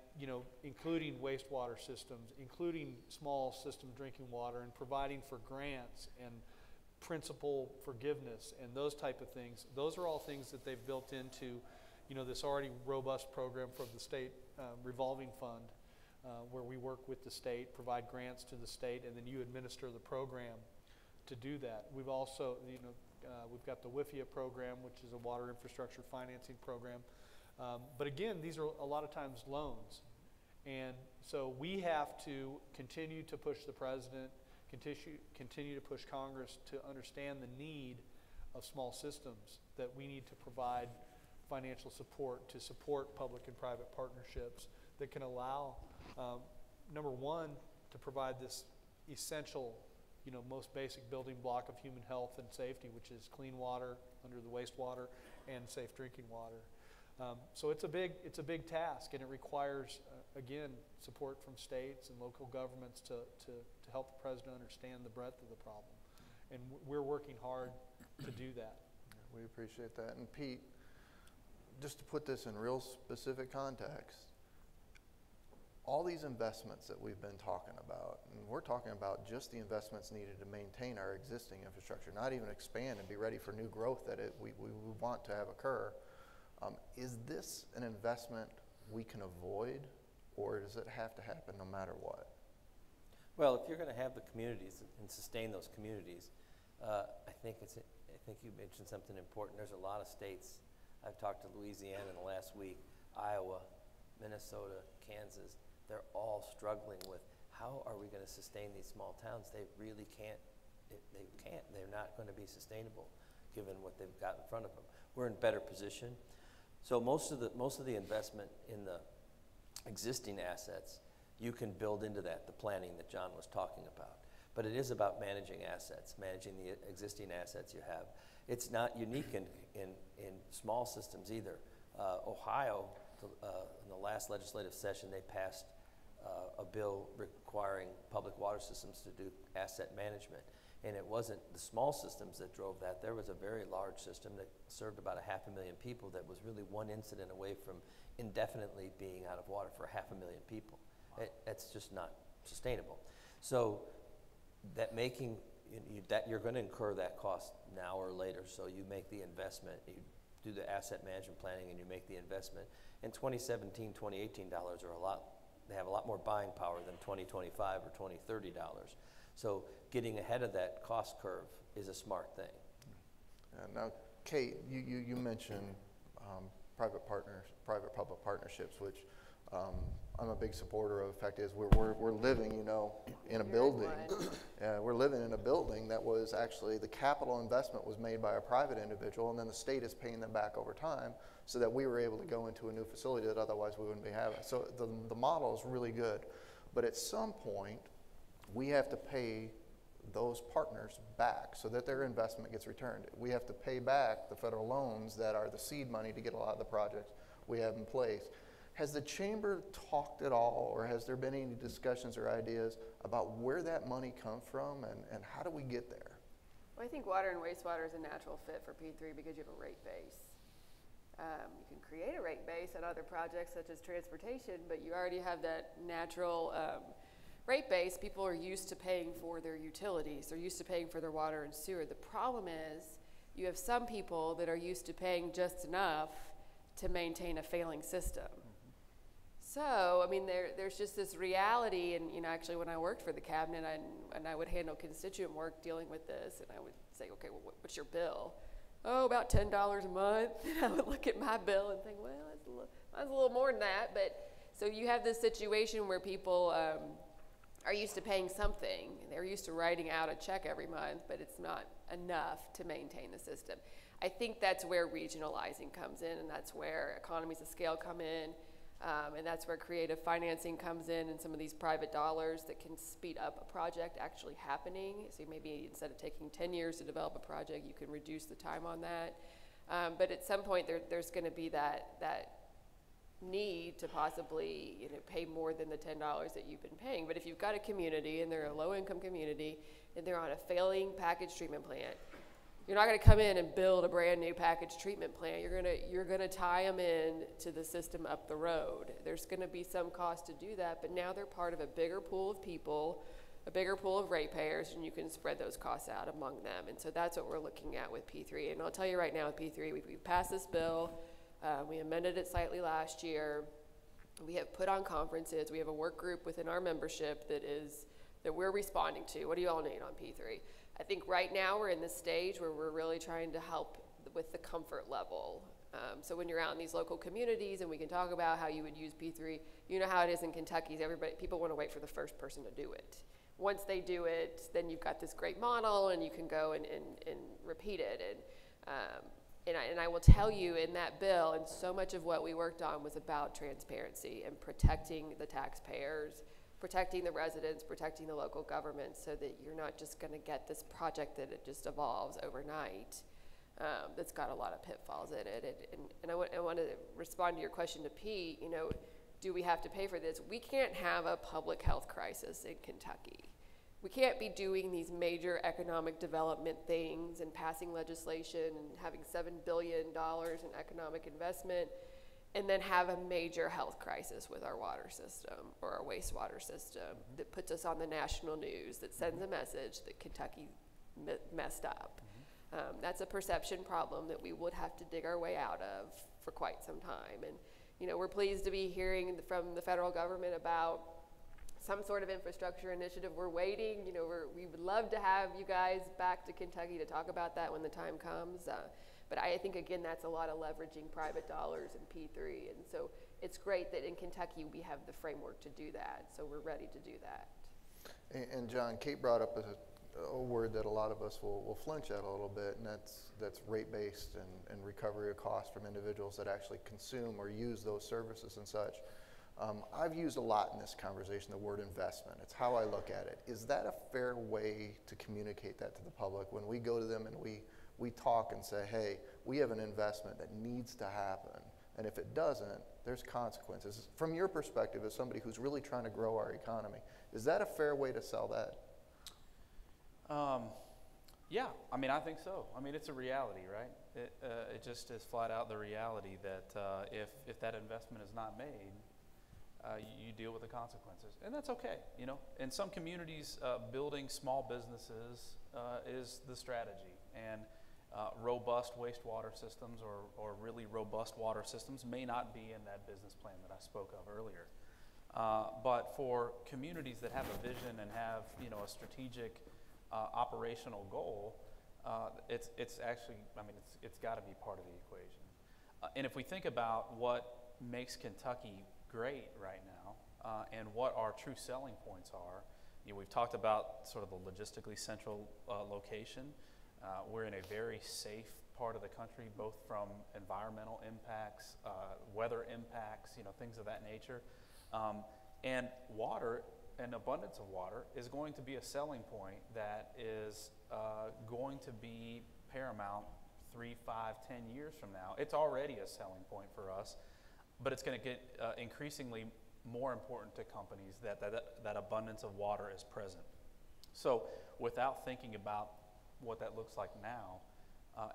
including wastewater systems, including small system drinking water, and providing for grants and principal forgiveness and those type of things. Those are all things that they've built into this already robust program from the state revolving fund, where we work with the state, provide grants to the state, and then you administer the program to do that. We've also, we've got the WIFIA program, which is a water infrastructure financing program. But again, these are a lot of times loans. And so we have to continue to push the president, continue to push Congress to understand the need of small systems, that we need to provide financial support to support public and private partnerships that can allow, number one, to provide this essential, most basic building block of human health and safety, which is clean water under the wastewater and safe drinking water. So it's a big task, and it requires, again, support from states and local governments to help the president understand the breadth of the problem. And we're working hard to do that. We appreciate that. And Pete, just to put this in real specific context, all these investments that we've been talking about, and we're talking about just the investments needed to maintain our existing infrastructure, not even expand and be ready for new growth that we want to have occur. Is this an investment we can avoid, or does it have to happen no matter what? Well, if you're going to have the communities and sustain those communities, I think you mentioned something important. There's a lot of states. I've talked to Louisiana in the last week, Iowa, Minnesota, Kansas. They're all struggling with how are we going to sustain these small towns? They really can't. They can't. They're not going to be sustainable given what they've got in front of them. We're in a better position. So most of the investment in the existing assets, you can build into that, the planning that John was talking about. But it is about managing assets, managing the existing assets you have. It's not unique in small systems either. Ohio, in the last legislative session, they passed a bill requiring public water systems to do asset management. And it wasn't the small systems that drove that. There was a very large system that served about 500,000 people that was really one incident away from indefinitely being out of water for 500,000 people. That's just not sustainable. So that making, that you're going to incur that cost now or later, so you make the investment, you do the asset management planning and you make the investment. And 2017, 2018 dollars are they have a lot more buying power than 2025 or 2030 dollars. So getting ahead of that cost curve is a smart thing. Now, Kate, you mentioned private-public partnerships, which I'm a big supporter of. The fact is, we're living, in a building. We're living in a building that was actually, the capital investment was made by a private individual, and then the state is paying them back over time, so that we were able to go into a new facility that otherwise we wouldn't be having. So the model is really good, but at some point, we have to pay those partners back so that their investment gets returned. We have to pay back the federal loans that are the seed money to get a lot of the projects we have in place. Has the chamber talked at all, or has there been any discussions or ideas about where that money comes from and how do we get there? Well, I think water and wastewater is a natural fit for P3 because you have a rate base. You can create a rate base on other projects such as transportation, but you already have that natural rate base. People are used to paying for their utilities. They're used to paying for their water and sewer. The problem is you have some people that are used to paying just enough to maintain a failing system. So, I mean, there's just this reality, and actually when I worked for the cabinet and I would handle constituent work dealing with this, and I would say, okay, well, what's your bill? Oh, about $10 a month. And I would look at my bill and think, well, that's a little more than that. But so you have this situation where people are used to paying something. They're used to writing out a check every month, but it's not enough to maintain the system. I think that's where regionalizing comes in, and that's where economies of scale come in, and that's where creative financing comes in, and some of these private dollars that can speed up a project actually happening. So maybe instead of taking 10 years to develop a project, you can reduce the time on that. But at some point, there's going to be that need to possibly pay more than the $10 that you've been paying. But if you've got a community and they're a low-income community and they're on a failing package treatment plant, you're not going to come in and build a brand new package treatment plant. You're going to tie them in to the system up the road. There's going to be some cost to do that, but now they're part of a bigger pool of people, a bigger pool of ratepayers, and you can spread those costs out among them. And so that's what we're looking at with P3. And I'll tell you right now with P3, we've passed this bill. We amended it slightly last year. We have put on conferences. We have a work group within our membership that we're responding to. What do you all need on P3? I think right now we're in this stage where we're really trying to help with the comfort level. So when you're out in these local communities and we can talk about how you would use P3, you know how it is in Kentucky. People want to wait for the first person to do it. Once they do it, then you've got this great model and you can go and repeat it. And I will tell you, in that bill, and so much of what we worked on was about transparency and protecting the taxpayers, protecting the residents, protecting the local government, so that you're not just going to get this project that it just evolves overnight that's got a lot of pitfalls in it. And I want to respond to your question to Pete, do we have to pay for this? We can't have a public health crisis in Kentucky. We can't be doing these major economic development things and passing legislation and having $7 billion in economic investment and then have a major health crisis with our water system or our wastewater system that puts us on the national news, that sends a message that Kentucky messed up. That's a perception problem that we would have to dig our way out of for quite some time. And we're pleased to be hearing from the federal government about some sort of infrastructure initiative. We're waiting. We would love to have you guys back to Kentucky to talk about that when the time comes. But I think, again, that's a lot of leveraging private dollars in P3. And so it's great that in Kentucky we have the framework to do that. So we're ready to do that. And John, Kate brought up a word that a lot of us will flinch at a little bit, and that's rate-based and recovery of costs from individuals that actually consume or use those services and such. I've used a lot in this conversation the word investment. It's how I look at it. Is that a fair way to communicate that to the public when we go to them and we talk and say, hey, we have an investment that needs to happen, and if it doesn't, there's consequences. From your perspective as somebody who's really trying to grow our economy, is that a fair way to sell that? Yeah, I mean, I think so. I mean, it's a reality, right? It just is flat out the reality that if that investment is not made, you deal with the consequences, and that's okay. You know, in some communities, building small businesses is the strategy, and robust wastewater systems or really robust water systems may not be in that business plan that I spoke of earlier. But for communities that have a vision and have, you know, a strategic operational goal, it's actually, I mean, it's got to be part of the equation. And if we think about what makes Kentucky great right now and what our true selling points are, you know, we've talked about sort of the logistically central location. We're in a very safe part of the country, both from environmental impacts, weather impacts, you know, things of that nature. And water, an abundance of water, is going to be a selling point that is going to be paramount 3, 5, 10 years from now. It's already a selling point for us, but it's going to get increasingly more important to companies that abundance of water is present. So without thinking about what that looks like now,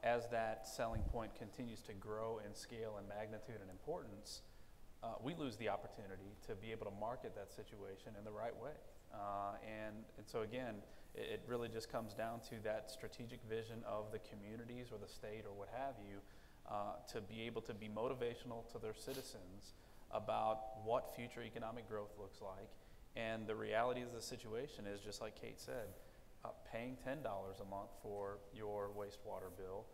as that selling point continues to grow in scale and magnitude and importance, we lose the opportunity to be able to market that situation in the right way. And so again, it really just comes down to that strategic vision of the communities or the state or what have you, to be able to be motivational to their citizens about what future economic growth looks like. And the reality of the situation is, just like Kate said, paying $10 a month for your wastewater bill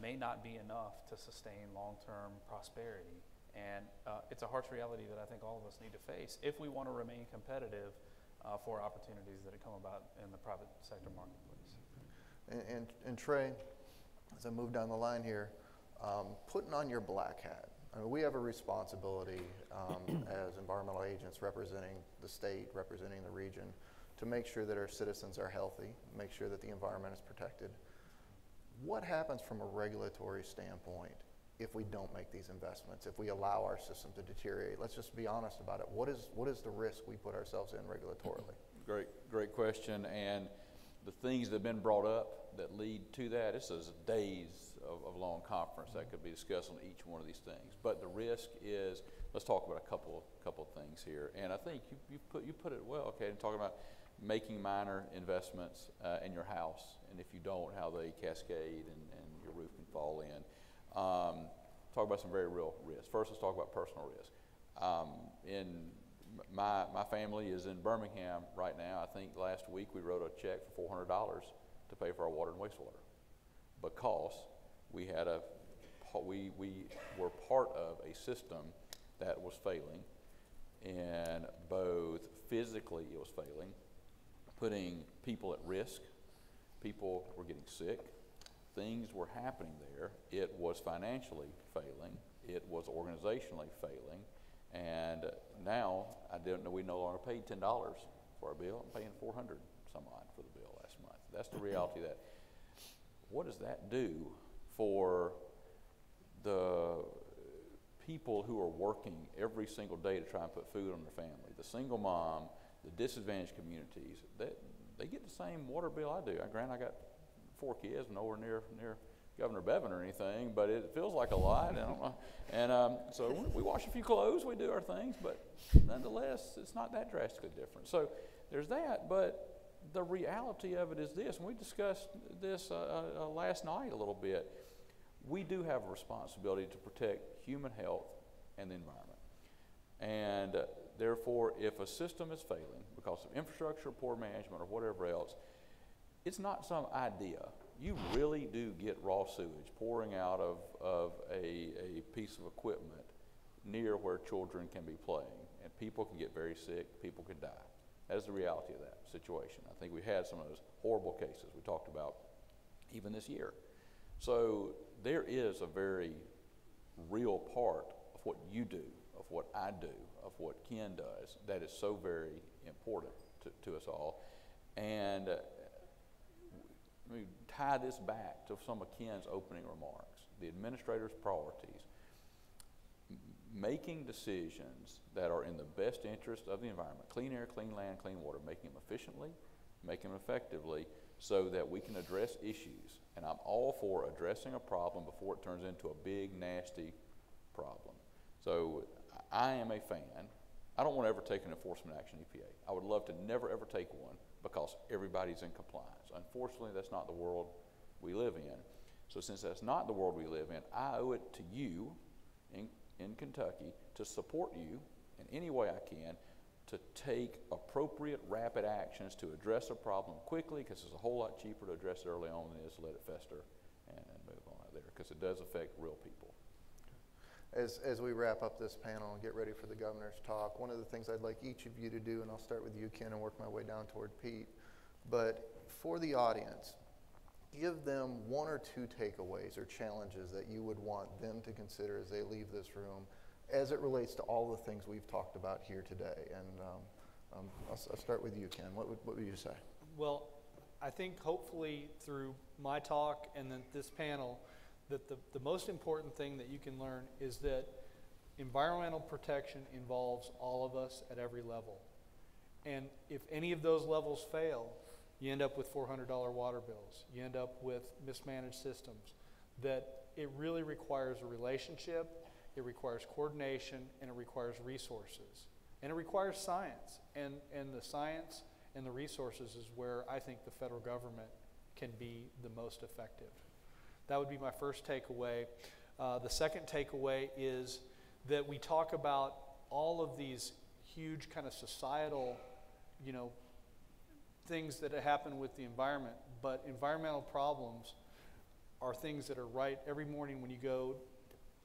may not be enough to sustain long-term prosperity. And it's a harsh reality that I think all of us need to face if we want to remain competitive for opportunities that have come about in the private sector marketplace. And Trey, as I move down the line here, putting on your black hat, I mean, we have a responsibility as environmental agents representing the state, representing the region, to make sure that our citizens are healthy, make sure that the environment is protected. What happens from a regulatory standpoint if we don't make these investments, if we allow our system to deteriorate? Let's just be honest about it. What is the risk we put ourselves in regulatorily? Great question. And the things that have been brought up that lead to that, this is days of long conference that could be discussed on each one of these things. But the risk is, let's talk about a couple of things here. And I think you put it well, okay, and talking about making minor investments in your house, and if you don't, how they cascade and your roof can fall in. Talk about some very real risks. First, let's talk about personal risk. In my family is in Birmingham right now. I think last week we wrote a check for $400 to pay for our water and wastewater, because we were part of a system that was failing, and both physically it was failing, putting people at risk. People were getting sick. Things were happening there. It was financially failing. It was organizationally failing. And now, we no longer paid $10 for our bill. I'm paying $400 some odd for the bill last month. That's the reality of that. What does that do for the people who are working every single day to try and put food on their family? The single mom, the disadvantaged communities, they get the same water bill I do. Granted, I got 4 kids, nowhere near Governor Bevan or anything, but it feels like a lot. I don't know. And so we wash a few clothes, we do our things, but nonetheless, it's not that drastically different. So there's that, but the reality of it is this, and we discussed this last night a little bit. We do have a responsibility to protect human health and the environment. And therefore, if a system is failing because of infrastructure, poor management, or whatever else, it's not some idea. You really do get raw sewage pouring out of a piece of equipment near where children can be playing, and people can get very sick, people can die. That is the reality of that situation. I think we had some of those horrible cases we talked about even this year. So there is a very real part of what you do, of what I do, of what Ken does, that is so very important to us all. And let me tie this back to some of Ken's opening remarks. The administrator's priorities, making decisions that are in the best interest of the environment, clean air, clean land, clean water, making them efficiently, making them effectively, so that we can address issues. And I'm all for addressing a problem before it turns into a big, nasty problem. So I am a fan. I don't want to ever take an enforcement action EPA. I would love to never ever take one because everybody's in compliance. Unfortunately, that's not the world we live in. So since that's not the world we live in, I owe it to you in Kentucky to support you in any way I can to take appropriate, rapid actions to address a problem quickly, because it's a whole lot cheaper to address it early on than it is to let it fester and move on out there, because it does affect real people. As we wrap up this panel and get ready for the governor's talk, one of the things I'd like each of you to do, and I'll start with you, Ken, and work my way down toward Pete, but for the audience, give them one or two takeaways or challenges that you would want them to consider as they leave this room as it relates to all the things we've talked about here today. And I'll start with you, Ken. What would you say? Well, I think hopefully through my talk and then this panel, that the most important thing that you can learn is that environmental protection involves all of us at every level. And if any of those levels fail, you end up with $400 water bills. You end up with mismanaged systems. That it really requires a relationship, it requires coordination, and it requires resources. And it requires science. And the science and the resources is where I think the federal government can be the most effective. That would be my first takeaway. The second takeaway is that we talk about all of these huge kind of societal, things that happen with the environment, but environmental problems are things that are right every morning when you go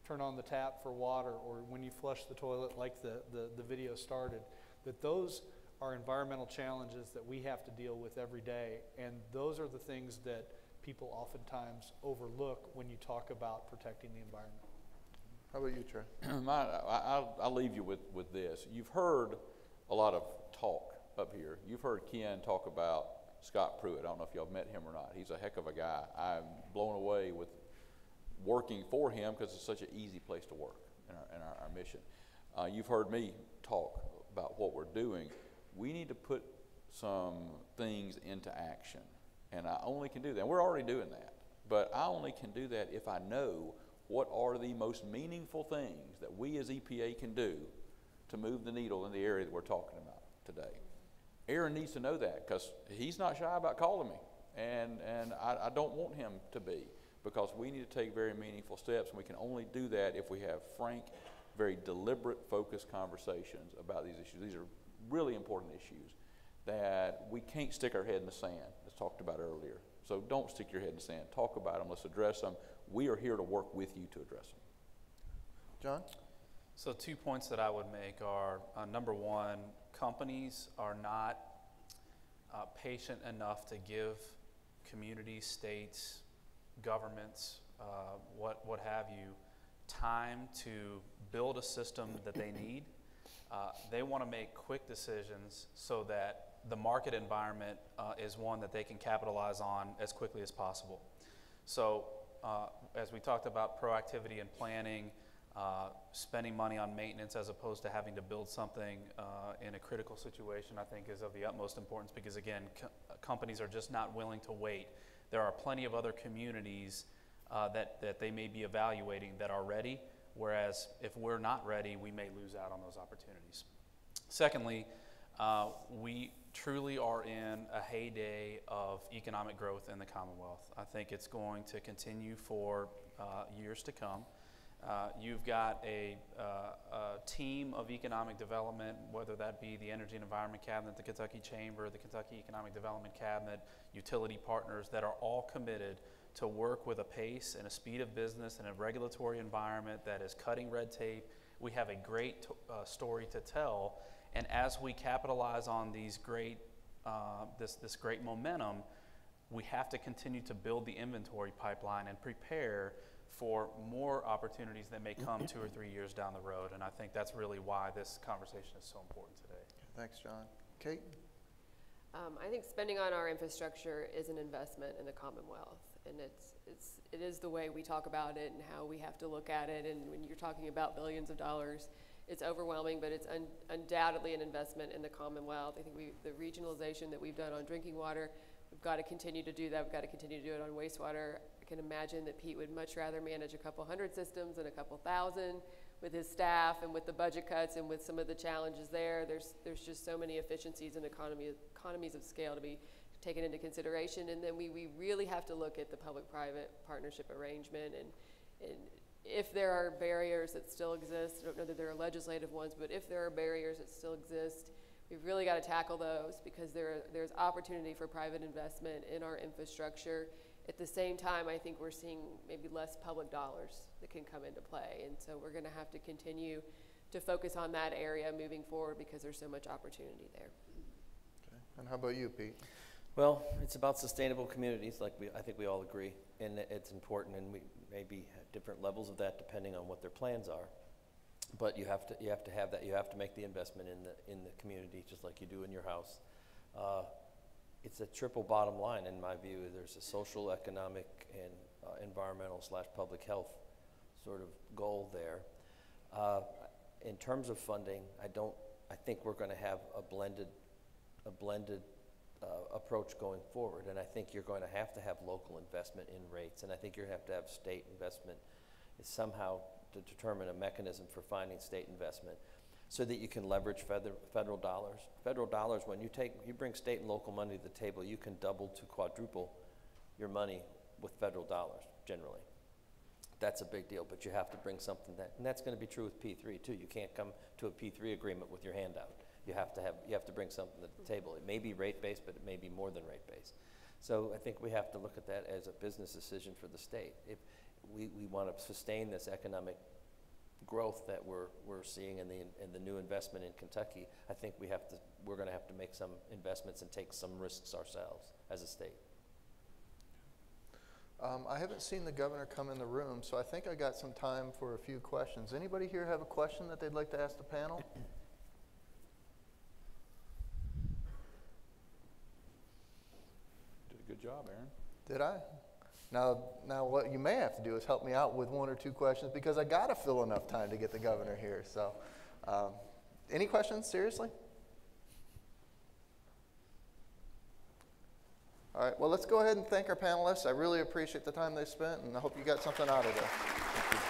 turn on the tap for water, or when you flush the toilet like the video started, that those are environmental challenges that we have to deal with every day, and those are the things that people oftentimes overlook when you talk about protecting the environment. How about you, Trey? I'll leave you with this. You've heard a lot of talk up here. You've heard Ken talk about Scott Pruitt. I don't know if y'all met him or not. He's a heck of a guy. I'm blown away with working for him because it's such an easy place to work in our mission. You've heard me talk about what we're doing. We need to put some things into action. And I only can do that. And we're already doing that. But I only can do that if I know what are the most meaningful things that we as EPA can do to move the needle in the area that we're talking about today. Aaron needs to know that because he's not shy about calling me. And I don't want him to be, because we need to take very meaningful steps. And we can only do that if we have frank, very deliberate, focused conversations about these issues. These are really important issues that we can't stick our head in the sand, as talked about earlier. So don't stick your head in the sand. Talk about them. Let's address them. We are here to work with you to address them. John? So 2 points that I would make are, number one, companies are not patient enough to give communities, states, governments, what have you, time to build a system that they need. They want to make quick decisions so that the market environment is one that they can capitalize on as quickly as possible. So as we talked about proactivity and planning, spending money on maintenance as opposed to having to build something in a critical situation, I think is of the utmost importance, because again, companies are just not willing to wait. There are plenty of other communities that they may be evaluating that are ready, whereas if we're not ready, we may lose out on those opportunities. Secondly, we truly are in a heyday of economic growth in the Commonwealth. I think it's going to continue for years to come. You've got a team of economic development, whether that be the Energy and Environment Cabinet, the Kentucky Chamber, the Kentucky Economic Development Cabinet, utility partners that are all committed to work with a pace and a speed of business and a regulatory environment that is cutting red tape. We have a great story to tell, And as we capitalize on these great, this great momentum, we have to continue to build the inventory pipeline and prepare for more opportunities that may come 2 or 3 years down the road. And I think that's really why this conversation is so important today. Thanks, John. Kate? I think spending on our infrastructure is an investment in the Commonwealth, and it is the way we talk about it and how we have to look at it. And when you're talking about billions of dollars, it's overwhelming, but it's undoubtedly an investment in the Commonwealth. I think the regionalization that we've done on drinking water, we've got to continue to do that. We've got to continue to do it on wastewater. I can imagine that Pete would much rather manage a couple hundred systems than a couple thousand with his staff, and with the budget cuts and with some of the challenges there. There's just so many efficiencies and economies of scale to be taken into consideration. And then we really have to look at the public-private partnership arrangement, and if there are barriers that still exist, I don't know that there are legislative ones, but if there are barriers that still exist, we've really got to tackle those, because there's opportunity for private investment in our infrastructure. At the same time, I think we're seeing maybe less public dollars that can come into play, and so we're going to have to continue to focus on that area moving forward, because there's so much opportunity there. Okay. And how about you, Pete? Well, it's about sustainable communities, like I think we all agree, and it's important, and we maybe have different levels of that depending on what their plans are. But you have to have that. You have to make the investment in the community, just like you do in your house. It's a triple bottom line in my view. There's a social, economic, and environmental / public health sort of goal there. In terms of funding, I think we're going to have a blended approach going forward, and I think you're going to have local investment in rates, and I think you're going to have state investment somehow to determine a mechanism for finding state investment, so that you can leverage federal dollars. Federal dollars, when you bring state and local money to the table, you can double to quadruple your money with federal dollars generally. That's a big deal, but you have to bring something and that's going to be true with P3 too. You can't come to a P3 agreement with your hand out. You have to bring something to the table. It may be rate-based, but it may be more than rate-based. So I think we have to look at that as a business decision for the state. If we want to sustain this economic growth that we're seeing in the new investment in Kentucky, I think we're going to have to make some investments and take some risks ourselves as a state. I haven't seen the governor come in the room, so I think I got some time for a few questions. Anybody here have a question that they'd like to ask the panel? Did a good job, Aaron. Did I? Now what you may have to do is help me out with 1 or 2 questions, because I got to fill enough time to get the governor here. So, any questions, seriously? All right, well, let's go ahead and thank our panelists. I really appreciate the time they spent, and I hope you got something out of this.